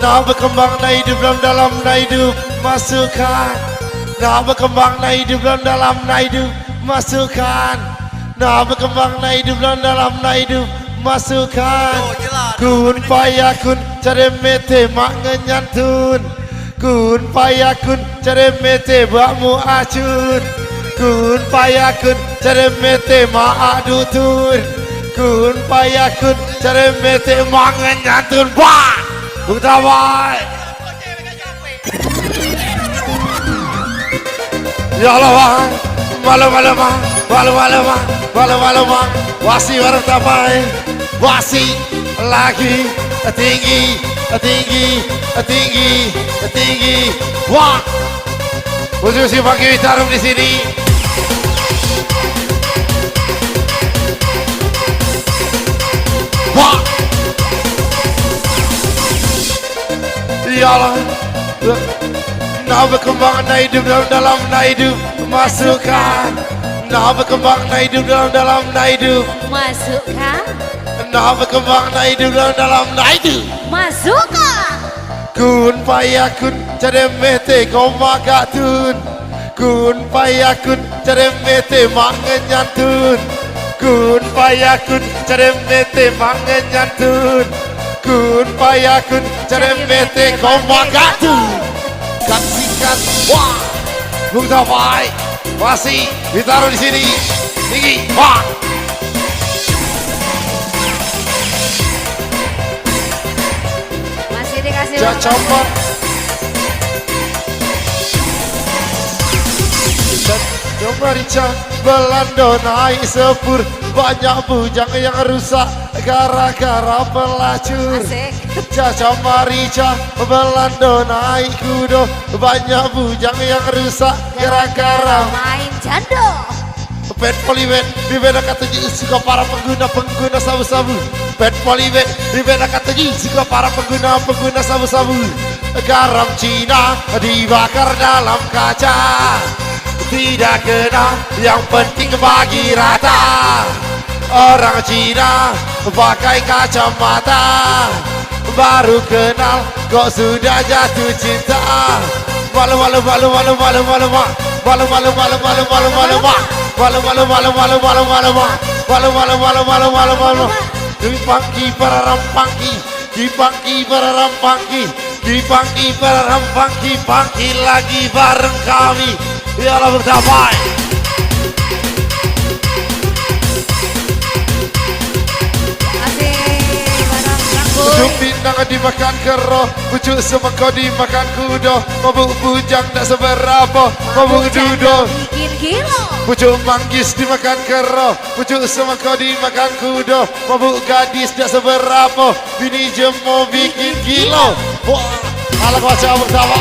Nah berkembang nah hidup dalam nah hidup masukkan. Nah berkembang nah hidup dalam nah hidup masukkan. Nah berkembang nah hidup dalam nah hidup masukkan. Kun payakun cari mete mak ngenyantun. Kun payakun cari mete bakmu acun. Kun payakun cari mete mak adutun. Kun payakun cari mete mak ngenyantun. Wah, utama. Ya Allah, malu wasi warung tapai, wasi lagi tinggi. Wah, musik pakai taruh di sini. Wah, iyalah. Nah berkembang nah hidup dalam nah hidup masukkan. Nah berkembang nah hidup dalam nah hidup Masukkan. nah berkembang nah hidup dalam nah hidup Masukkan. kun payakun cari mete kau magatun. Kun payakun cari mete mak ngenyantun. Kun payakun cari mete mak ngenyantun. Kun payakun cari mete kau magatun. Saksikan, wah, bung tapai, masih ditaruh di sini, tinggi, wah. Masih dikasih Coba. Coba Rica, Belanda naik sepur, banyak bujang yang rusak gara-gara pelacur. Asik. Caca Marica Belanda naik kuda, banyak bujang yang rusak gara-gara main jando. Pet poliwet dibeda katanya suka para pengguna sabu-sabu. Pet poliwet dibeda katanya suka para pengguna sabu-sabu. Garam Cina dibakar dalam kaca, tidak kena yang penting bagi rata. Orang Cina pakai kacamata, baru kenal kok sudah jatuh cinta. Malu Dipangki para rampangki, dipangki para rampangki, dipangki para rampangki, pangki lagi bareng kami. Biarlah berdamai. Pucuk pinang dimakan kero, pucuk semangkau dimakan kudo, mabuk bujang tak seberapa, mabuk dudo. Bikin gila. Pucuk manggis dimakan kero, pucuk semangkau dimakan kudo, mabuk gadis tak seberapa, bini jemo bikin gila. Wah, alat wajah bersama.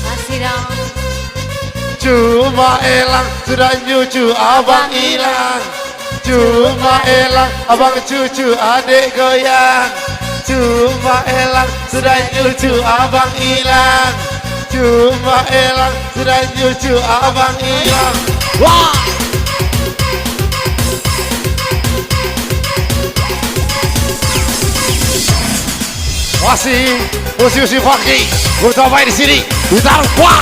Masih dong. Cuma elang sudah nyucu abang hilang. Cuma elang abang cucu adik goyang. Cuma elang sudah nyucu abang hilang. Cuma elang sudah nyucu abang hilang. Wah! masih musim pagi. Pertama di sini, ditaruh wah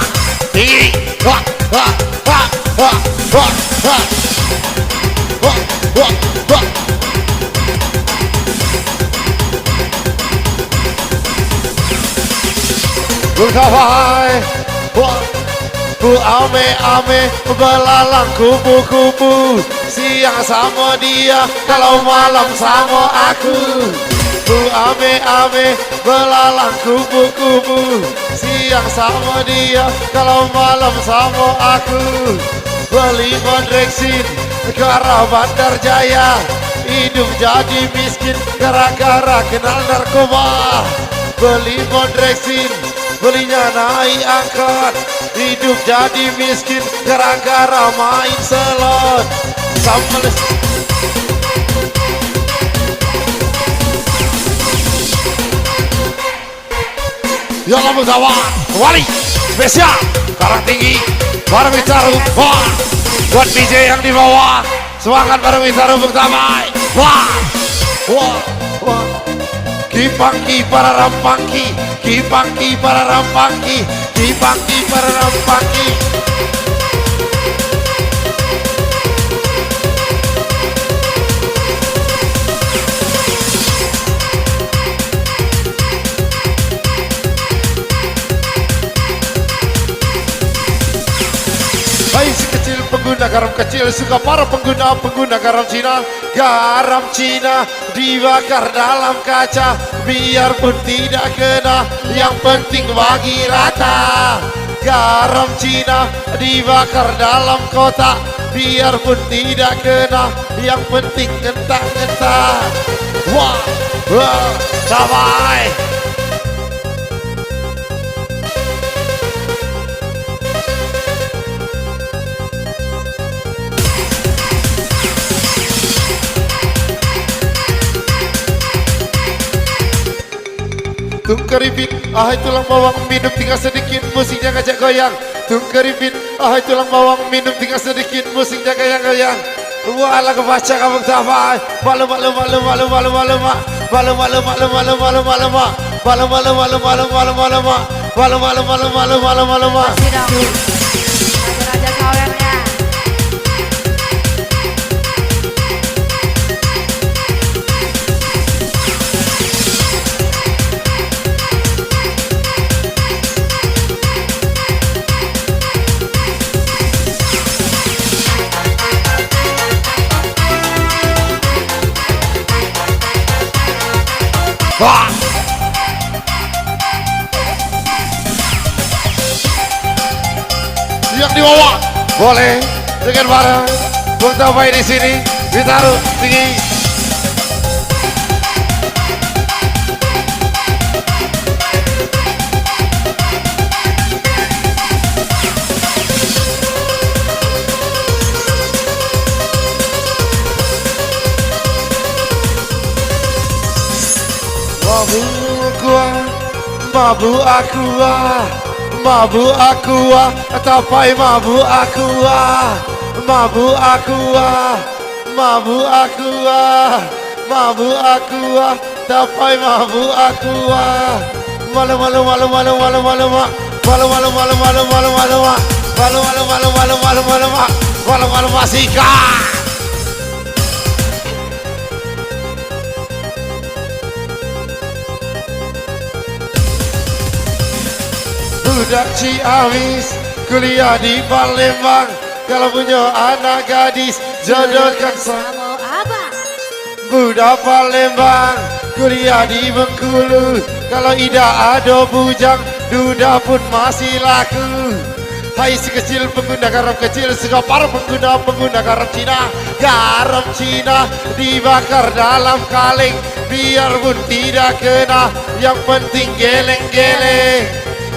tinggi, wah wah wah wah wah wah wah wah wah. Pertama, wah. Ku ame-ame belalang kupu-kupu, siang sama dia, kalau malam sama aku. Ku ame-ame belalang kupu-kupu, siang sama dia, kalau malam sama aku. Beli Mondreksin ke arah Bandar Jaya, hidup jadi miskin gara-gara kenal narkoba. Beli Mondreksin, belinya naik angkot, hidup jadi miskin gara-gara main slot. Sambal ya Allah Mustafa Wali spesial Karang Tinggi bareng Witaru. Wah buat DJ yang di bawah semangat bareng Witaru pertama. Wah wah wah Kipangki para rampangki, kipangki para rampangki, kipangki para rampangki. Hai si kecil pengguna garam kecil, suka para pengguna garam Cina. Garam Cina dibakar dalam kaca, biarpun tidak kena, yang penting bagi rata. Garam Cina dibakar dalam kotak, biarpun tidak kena, yang penting ngentak-ngentak. Wah, wah, sampai. Tungkeripin, ahai tulang bawang, minum tinggal sedikit, musiknya ngajak goyang. Tungkeripin, ahai tulang bawang, minum tinggal sedikit, musiknya goyang-goyang. Walah kebaca kamu tafai, malu malu malu malu malu malu mak, malu malu malu malu malu malu mak, malu malu malu malu malu malu mak, malu malu malu malu malu malu mak. Raja sawernya. Wah. Yang di bawah boleh dengan bareng. Bung Tabai di sini ditaruh tinggi. Mabuk aku ah, mabuk aku ah, tapai mabuk aku ah, mabuk aku ah, mabuk aku ah, mabuk aku ah, tapai mabuk aku ah. Malu malu malu malu malu malu mak, malu malu malu malu malu malu mak, malu malu malu malu malu malu mak, malu malu masika. Budak Ciamis kuliah di Palembang, kalau punya anak gadis jodohkan sama abang. Budak Palembang kuliah di Bengkulu, kalau tidak ada bujang duda pun masih laku. Hai si kecil pengguna garam kecil, suka para pengguna garam Cina. Garam Cina dibakar dalam kaleng, biarpun tidak kena, yang penting geleng-geleng.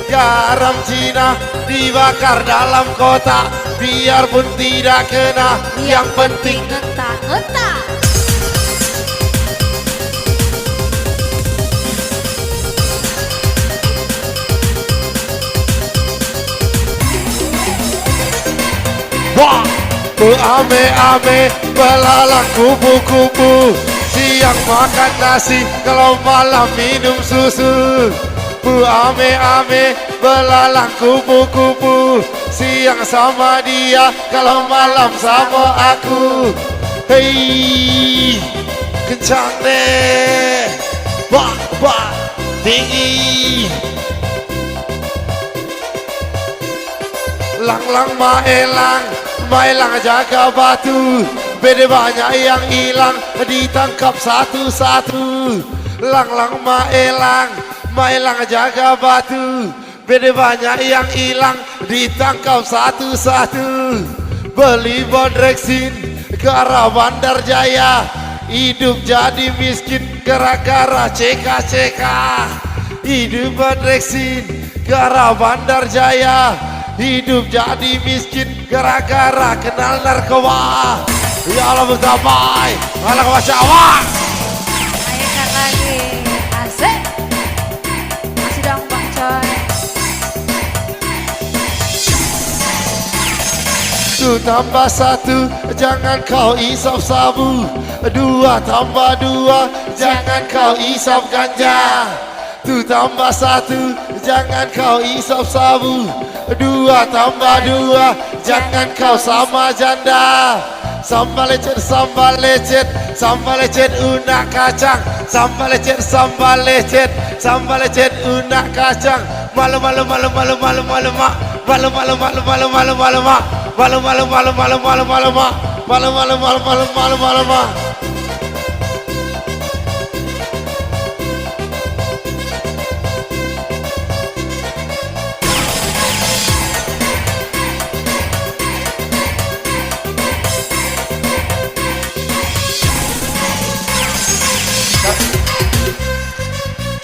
Garam Cina dibakar dalam kotak, biarpun tidak kena, yang penting Ngentak-ngentak. wah. Ame-ame belalang kupu-kupu, siang Siang makan nasi, kalau malam minum susu. Bu ame-ame, belalang kupu-kupu. Siang sama dia, kalau malam sama aku. Hei, kencang deh. Bah, tinggi. Lang-lang maelang jaga batu. Beda banyak yang hilang, ditangkap satu-satu. Lang-lang maelang jaga batu. Beda banyak yang hilang, ditangkap satu-satu. Beli bodreksin ke arah Bandar Jaya. Hidup jadi miskin gara-gara CK. Hidup bodreksin ke arah Bandar Jaya. Hidup jadi miskin gara-gara kenal narkoba. Ya Allah bergapai, anak baca awak. Mainkan lagi. Asik. Masih dong Bang Coy. Satu tambah satu, jangan kau isap sabu. Dua tambah dua, jangan kau isap ganja. Satu tambah satu, jangan kau isap sabu. Dua tambah dua, jangan kau sama janda. Sambal lecet, unak kacang. Sambal lecet, unak kacang. Malu mak.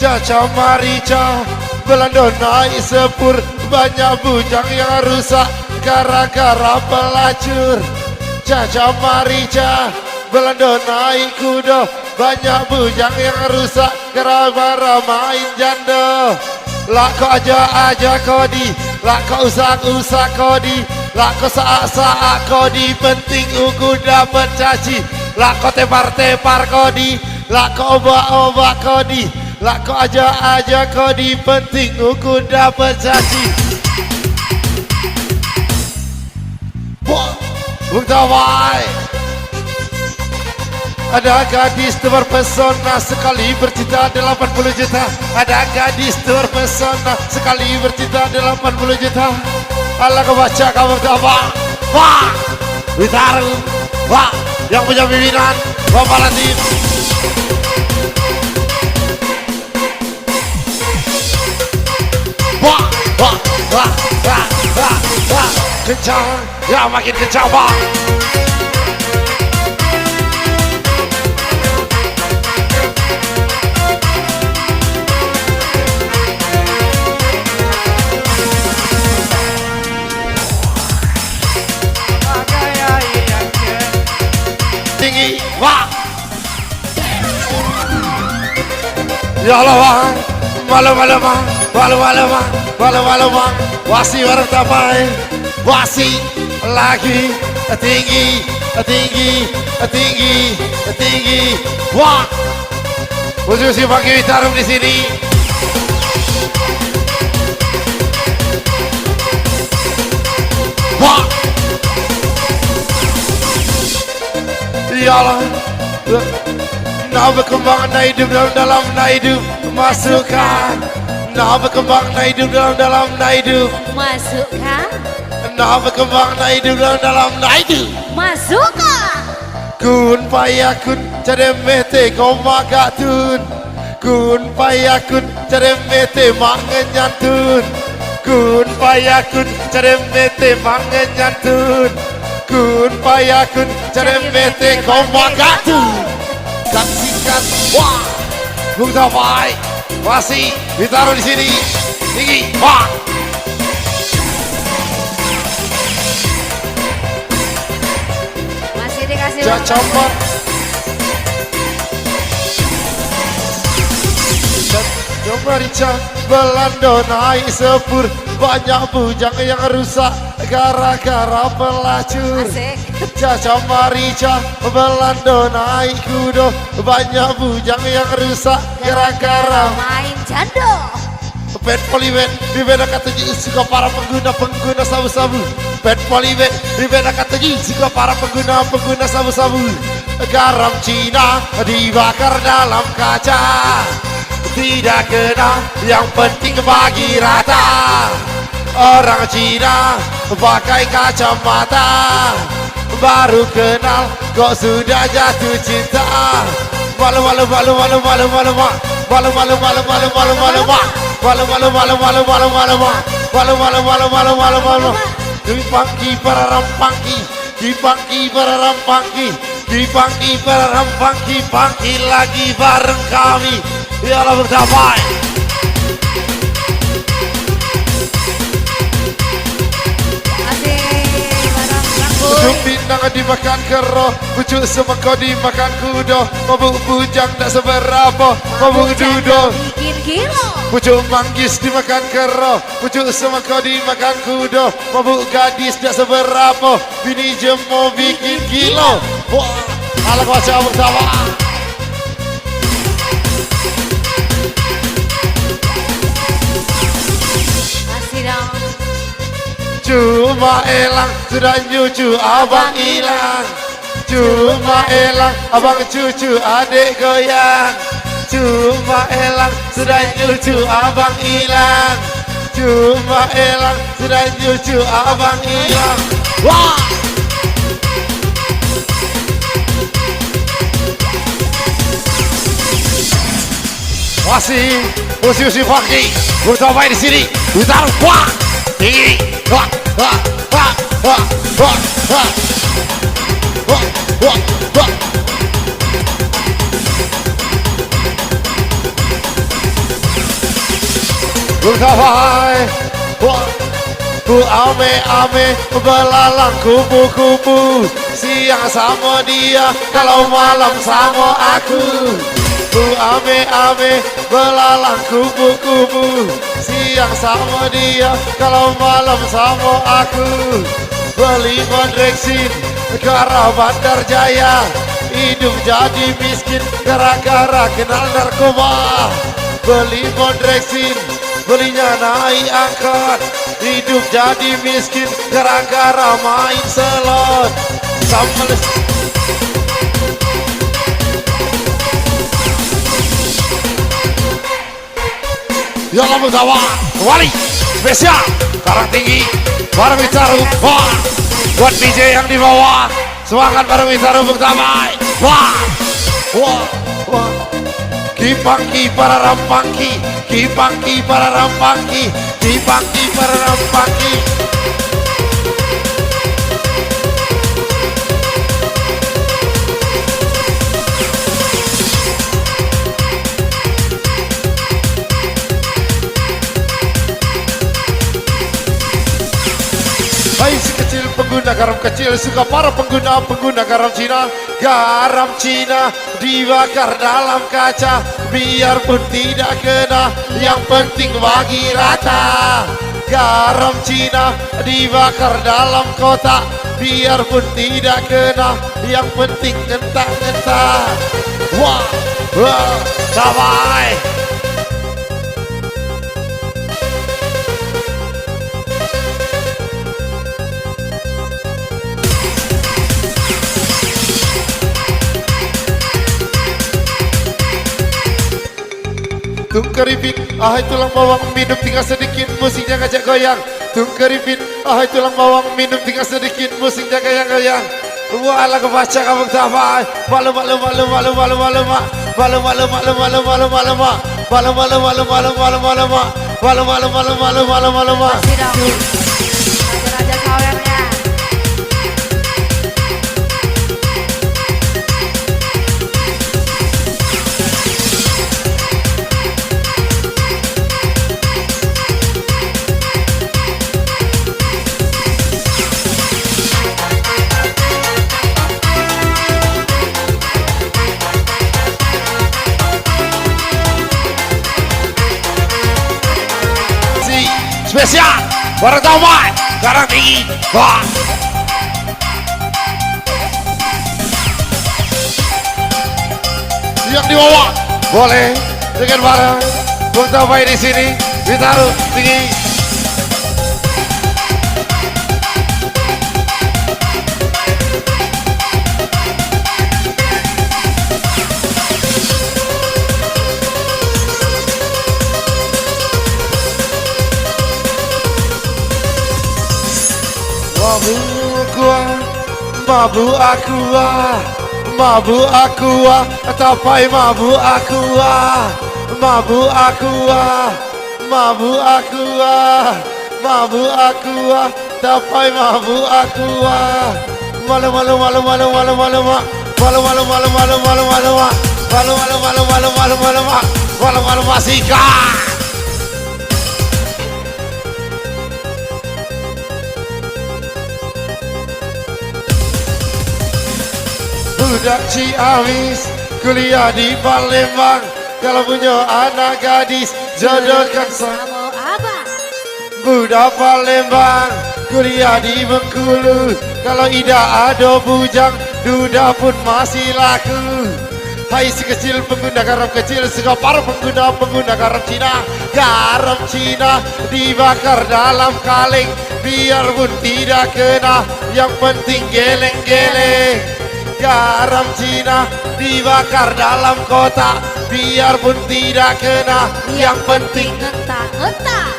Caca marica, Belanda naik sepur. Banyak bujang yang rusak gara-gara pelacur. Caca marica, Belanda naik kuda. Banyak bujang yang rusak gara-gara main janda. Lak kau aja kodi, lak kau usak kodi, lak kau saak kodi. Penting uku dapat caci. Lak kau tepar kodi, lak kau obak kodi. Lah kau aja kodi, penting uku dapat caci. Bung Tawai. Ada gadis terpesona sekali bercinta 80 juta. Ada gadis terpesona sekali bercinta 80 juta. Allah kau baca kamu Tawai. Wah, Witaru. Wah, yang punya pimpinan Bapak Latif. Wah. Kencang, ya makin kencang bang. Tinggi, wah. Ya Allah bang. Malu bang, wasi baru tapai, wasi lagi tinggi, wah, posisi pakai taruh di sini, wah, ya Allah, nah berkembang naik hidup dalam naik hidup. Masukkan, nah berkembang naik hidup dalam naik hidup. Masukkan. Nah berkembang naik hidup dalam naik hidup. Masukkan. Kun payakun cari mete kau magatun. Kun payakun cari mete mangenyantun. Kun payakun cari mete mangenyantun. Kun payakun cari mete kau magatun. Saksikan, wah. Bung Tawai, masih ditaruh di sini, tinggi, wah. Masih dikasih Cacamat. Jomarica, Belanda naik sepur. Banyak bujang yang rusak gara-gara pelacur. Asik. Caca marica Belanda naik kuda, banyak bujang yang rusak gara-gara Main jando. Pet poliwet dibedakan tujuh suka para pengguna sabu-sabu. Pet poliwet dibedakan tujuh suka para pengguna sabu-sabu. Garam Cina dibakar dalam kaca, tidak kena, yang penting bagi rata. Orang Cina pakai kacamata, baru kenal kok sudah jatuh cinta. Malu malu malu malu malu malu mak, malu malu malu malu malu malu mak, malu malu malu malu malu malu mak, malu malu malu malu malu malu. Dipangki para rampangki, dipangki para rampangki, dipangki para rampangki, pangki lagi bareng kami. Ya Allah berdamai. Pucuk pinang dimakan kero, pucuk semangka dimakan kuda, mabuk bujang tak seberapa, mabuk dudo. Bikin kilo. Pucuk manggis dimakan kero, pucuk semangka dimakan kuda, mabuk gadis tak seberapa, bini jemo bikin kilo. Wah, ala baca bersama. Masih dong. Cuma elang sudah nyucu abang hilang, cuma elang abang cucu adik goyang. Cuma elang sudah nyucu abang hilang, cuma elang sudah nyucu abang hilang. Wah! Masih musisi pagi bersamai di sini. Putar wah tinggi wah wah wah wah wah wah wah wah wah. Bersamai wah. Ku ame-ame belalang kupu-kupu, siang sama dia kalau malam sama aku. Ku ame-ame belalang kupu-kupu, siang sama dia kalau malam sama aku. Beli mondreksin ke arah Bandar Jaya, hidup jadi miskin gara-gara kenal narkoba. Beli mondreksin, belinya naik angkat, hidup jadi miskin gara-gara main slot. Sambal ya Allah bersama kembali spesial Karang Tinggi bareng Witaru. Wah, buat DJ yang di bawah semangat bareng Witaru bersama. Wah, wah, wah. Kipangki para rampangki, kipangki para rampangki, kipangki para rampangki. Hai si kecil pengguna garam kecil, suka para pengguna garam Cina. Garam Cina dibakar dalam kaca, biarpun tidak kena, yang penting bagi rata. Garam Cina dibakar dalam kotak, biarpun tidak kena, yang penting ngentak-ngentak. Wah, wah, sampai. Tungkeripin, ahai tulang bawang minum tinggal sedikit, musiknya ngajak goyang. Tungkeripin, ahai tulang bawang minum tinggal sedikit, musiknya goyang-goyang. Wah, lagu baca kamu tak apa. Malu malu malu malu malu malu mak, malu malu malu malu malu malu mak, malu malu malu malu malu malu mak, malu malu malu malu malu malu mak. Masih dong. Raja-raja sawernya. Spesial bareng Taman Sekarang tinggi. Wah. Yang di bawah boleh dengan barang. Bung Tapai di sini ditaruh tinggi. Mabuk aku Tapai mabuk aku Tapai mabuk aku malu masika. Budak Ciamis kuliah di Palembang, kalau punya anak gadis jodohkan sama abang. Budak Palembang kuliah di Bengkulu, kalau tidak ada bujang duda pun masih laku. Hai si kecil pengguna garam kecil, segapar pengguna garam Cina dibakar dalam kaleng biarpun tidak kena, yang penting geleng-geleng. Garam Cina dibakar dalam kotak biarpun tidak kena, yang penting Ngentak-ngentak.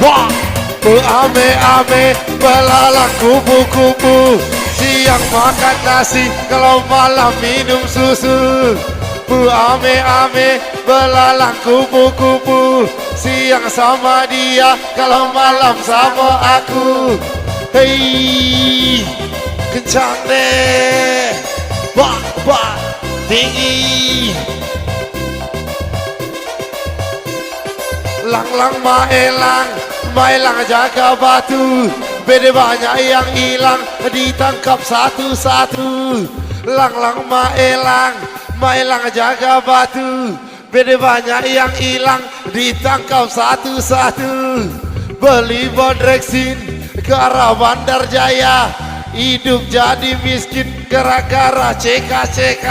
wah. Ame-ame belalang kupu-kupu, siang makan nasi, kalau malam minum susu. Ame-ame belalang kupu-kupu, siang sama dia, kalau malam sama aku. Hei, kencang deh, wah, tinggi. Lang-lang maelang jaga batu, beda banyak yang hilang, ditangkap satu-satu. Lang-lang maelang jaga batu, beda banyak yang hilang, ditangkap satu-satu. Beli bodreksin ke arah Bandar Jaya, hidup jadi miskin gara-gara CK.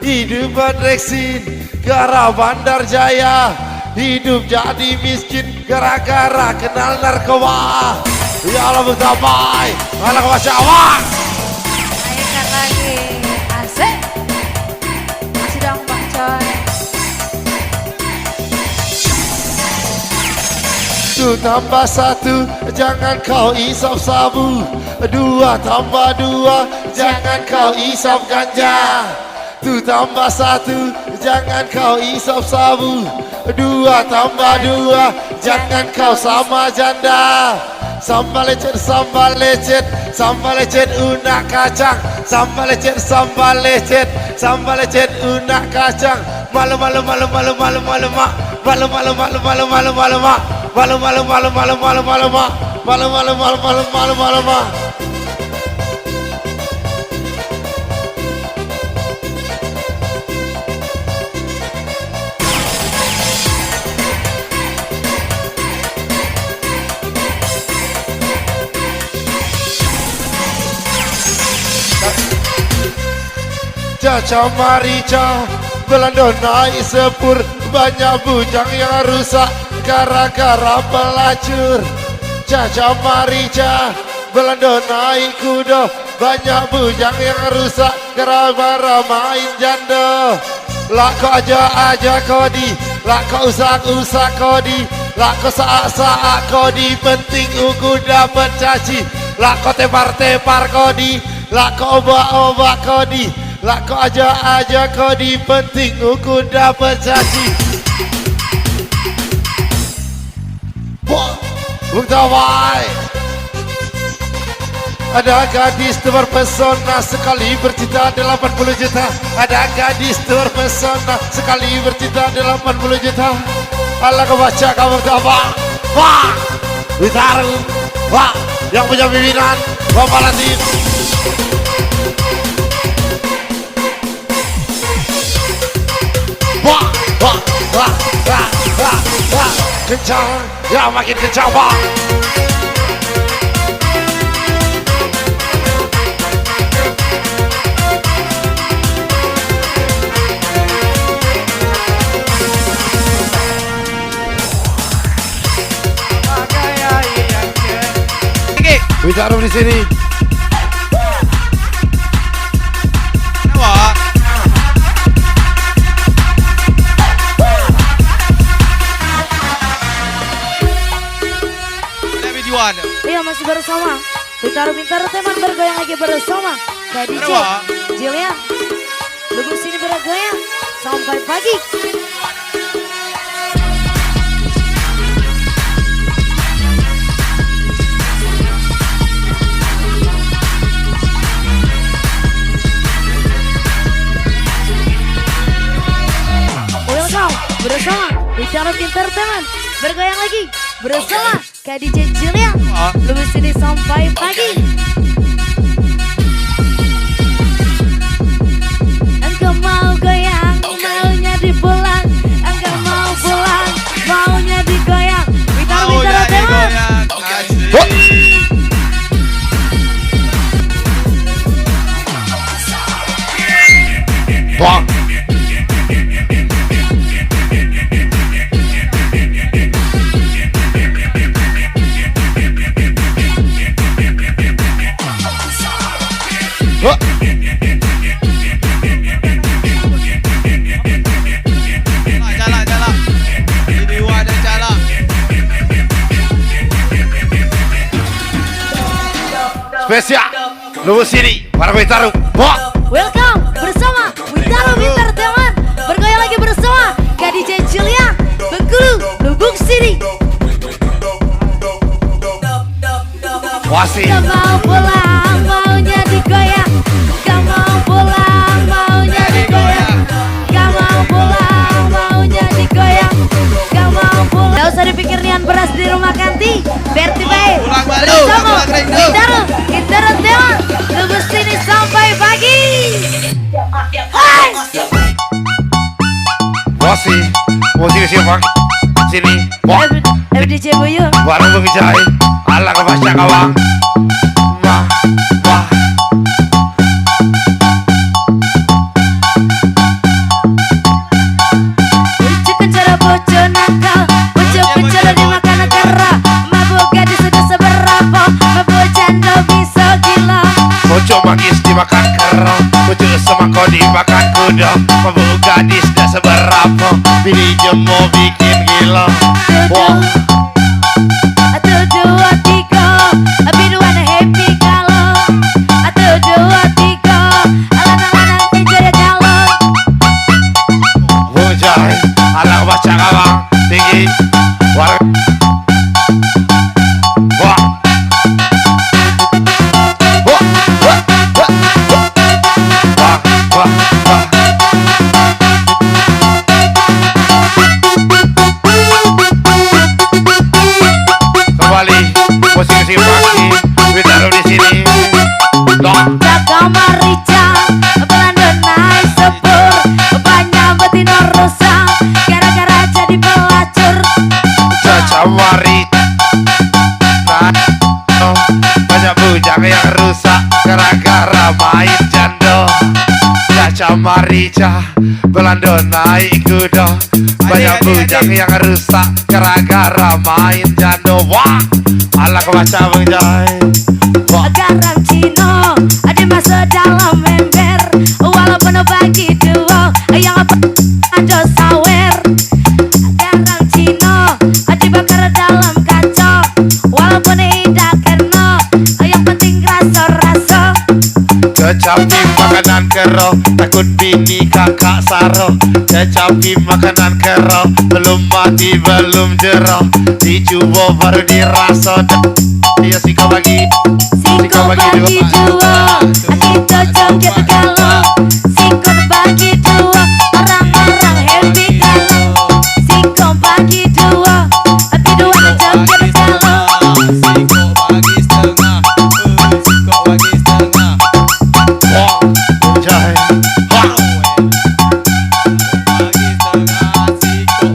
Hidup bodreksin ke arah Bandar Jaya, hidup jadi miskin gara-gara kenal narkoba. Ya Allah Tapai, anak wasyawang. Mainkan lagi. Asik. Masih dong Bang Coy. Satu tambah satu, jangan kau isap sabu. Dua tambah dua, jangan kau isap ganja. Satu tambah satu, jangan kau isap sabu. Dua tambah dua, jangan kau sama janda. Sambal lecet, unak kacang. Sambal lecet, unak kacang. Malu mak. Caca marica Belanda naik sepur, banyak bujang yang rusak gara-gara pelacur. Caca marica Belanda naik kuda, banyak bujang yang rusak gara-gara main janda. Lak kau aja kodi, lak kau usak kodi, lak kau saak kodi, penting uku dapat caci. Lak kau tepar kodi, lak kau obak kodi, lak kau aja kodi, penting uku dapat caci. Wah, Bung Tawai. Ada gadis terpesona sekali bercinta 80 juta. Ada gadis terpesona sekali bercinta 80 juta. Allah kebaca kamu apa? Wah, ditaruh. Wah, yang punya pimpinan Bapak Latif. Kencang, ya makin kencang bang. Witarum di sini. Wah. Lebih juan. Iya masih bersama Witarum Entertainment bergoyang lagi bersama Kak DJ Wah. Jilian. Tunggu sini bergoyang sampai pagi. Welcome bersama Witarum Entertainment bergoyang lagi bersama Kak DJ Jilian. Tunggu sini sampai pagi. Engkau mau goyang, maunya dipulang. Engkau mau pulang, maunya digoyang. Witarum Entertainment. Bang. Jala. Ini wadah jala. Spesial. Lu sini, para Witarum. Bang. Welcome bersama Witarum Entertainment bergoyang lagi bersama Kak DJ Jilian Bengkulu Lubuk Sini. Wasi. Gak mau pulang, maunya digoyang. Gak mau pulang, maunya digoyang. Gak mau pulang, maunya digoyang. Gak mau pulang. Gak usah dipikir nian beras di rumah kanti. Berti baik Pulang baru, bersama pulang rindu. Witarum Entertainment Lubuk Sini sampai pagi. Hai. Wasi. Musik siapa? Sini. Bang. DJ Buyung. Barang bengijai. Ala ka basya kawang. Wah. Ujuk kecara bojo nakal, ujuk kecara dimakan kera. Mabuk gadis sudah seberapa, mabuk janda bisa gila. Bojo magis dimakan kero, bojo semangko dimakan kuda. Mabuk gadis dah seberapa, bini jemo bikin gila. Wah. Satu dua tiga, biduan happy kalau. Satu dua tiga, alang-alang enjoy kalau. Bujai, ala ka basya kawang. Tinggi. Warga. Wah. Wah. Wah. Wah. Wah. Wah. Wah. Kembali musik-musik pagi Witarum di sini. Dong. Jaga marica, Belanda naik sepur. Banyak betina rusak, gara-gara jadi pelacur. Caca mari. Nah, banyak bujang yang rusak gara-gara main jando. Caca marica, Belanda naik kuda. Banyak bujang yang rusak gara-gara main jando. Wah, ala kebaca bujai. Wah. Garam Cino dimasuk dalam ember, walaupun bagi dua yang ada sawer. Garam Cino dibakar dalam kaca, walaupun tidak kena, yang penting rasa-rasa. Kecapi makanan kero, takut bini kakak saro. Kecapi makanan kero, belum mati belum jero. Dicoba baru dirasa. Dia siko bagi dua, kita joget kalau. Siko bagi dua, orang-orang happy kalau. Siko bagi dua, biduan joget kalau. Siko bagi setengah. Wah, bujai. Ha. Bagi setengah. Siko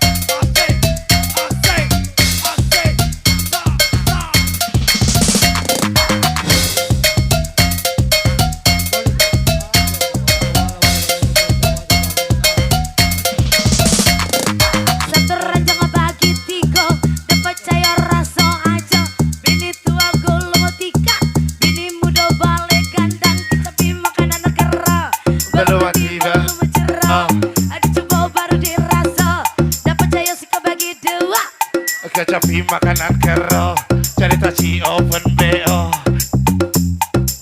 makanan kero, cerita si open BO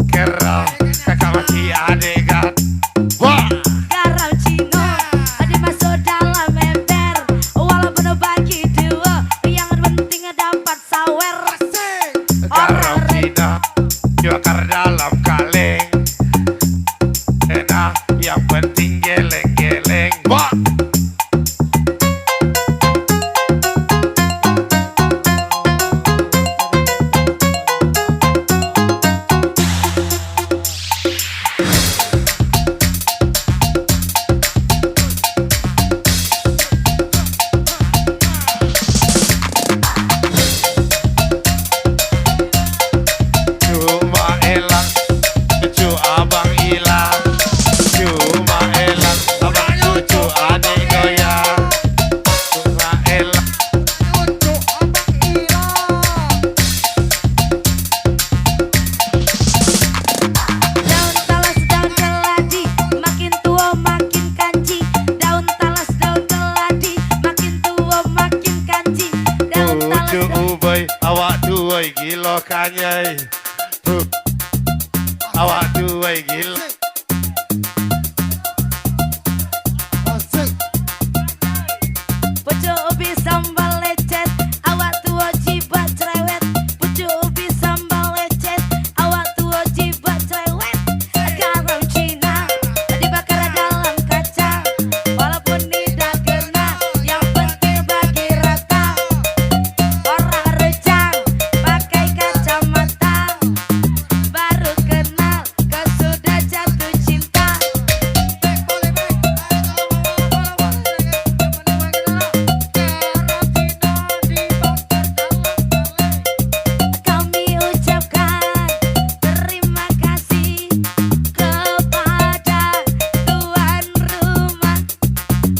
kero, kakak masih adegan. Wah, Garam Cino dimasuk dalam ember, walaupun bagi dua, yang penting dapat sawer. garam Cina, bakar dalam kaleng. Enak, yang penting geleng-geleng. Wah. Cuma elang, cucu abang hilang. Cuma elang, abang cucu adik goyang. Cuma elang, cucu abang hilang. Daun talas, daun keladi, makin tua makin kanji. Daun talas, daun keladi, makin tua makin kanji. Daun talas, Cucu ubay, awak tuai gila kanyai. Awak tuai gila. pucuk ubi sambal lecet, awak tua jibat cerewet. Pucuk ubi sambal lecet, awak tua jibat cerewet. Garam Cina dibakar dalam kaca, walaupun tidak kena, yang penting bagi rata. Orang rejang pakai kacamata, baru kenal kau sudah jatuh cinta. Kami ucapkan terima kasih kepada tuan rumah.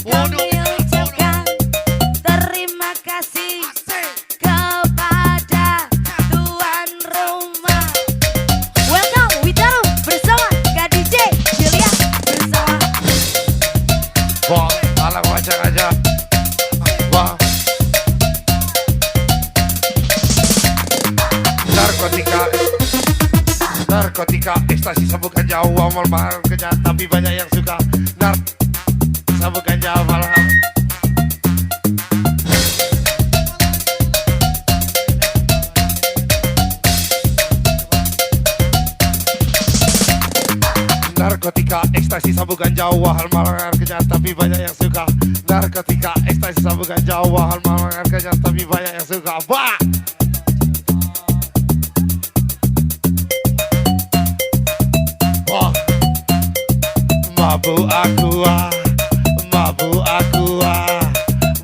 Kami ucapkan terima kasih kepada tuan rumah. Welcome Witaru bersama Kak DJ Julia bersama Wah, alang wajah aja. Wah. Narkotika, ekstasi, sabu ganja, amal mahal kenyat, tapi banyak yang suka. Sabu ganja, mahal. Narkotika, ekstasi, sabu ganja, mahal kenyat, tapi banyak yang suka. Narkotika, ekstasi, sabu ganja, mahal kenyat, tapi banyak yang suka. Wah. Wah. Mabuk aqua, mabuk aqua,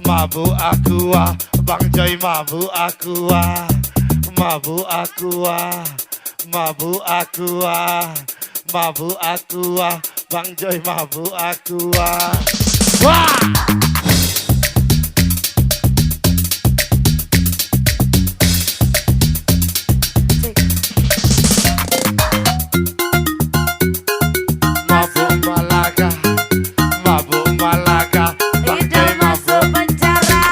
mabuk aqua, Bang Joy mabuk aqua, mabuk aqua, mabuk aqua, mabuk aqua, Bang Joy mabuk aqua. Wah! Mabuk Malaga, mabuk Malaga, Bang Ida Joy masuk mabuk. penjara,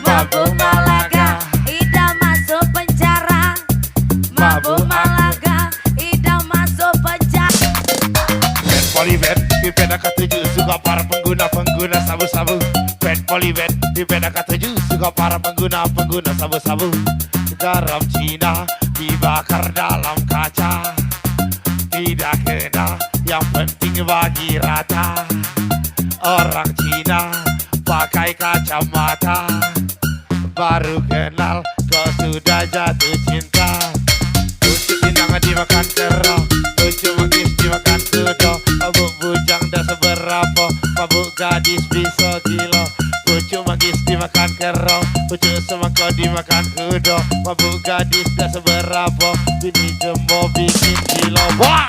mabuk Malaga. Ida masuk penjara, mabuk Malaga. Ida masuk penjara. Band Polyband di beda ketujuh suka para pengguna sabu-sabu. Band Polyband di beda ketujuh suka para pengguna sabu-sabu. Garam Cina dibakar dalam kaca, tidak kena, yang penting bagi rata. Orang Cina pakai kacamata, baru kenal kau sudah jatuh cinta. Pucuk pinang dimakan kero, pucuk manggis dimakan kudo. Mabuk bujang dah seberapa, mabuk gadis bisa kilo. Pucuk manggis dimakan kero, pucuk semangka dimakan kudo. Mabuk gadis dah seberapa, bini jembo bikin kilo. Wah!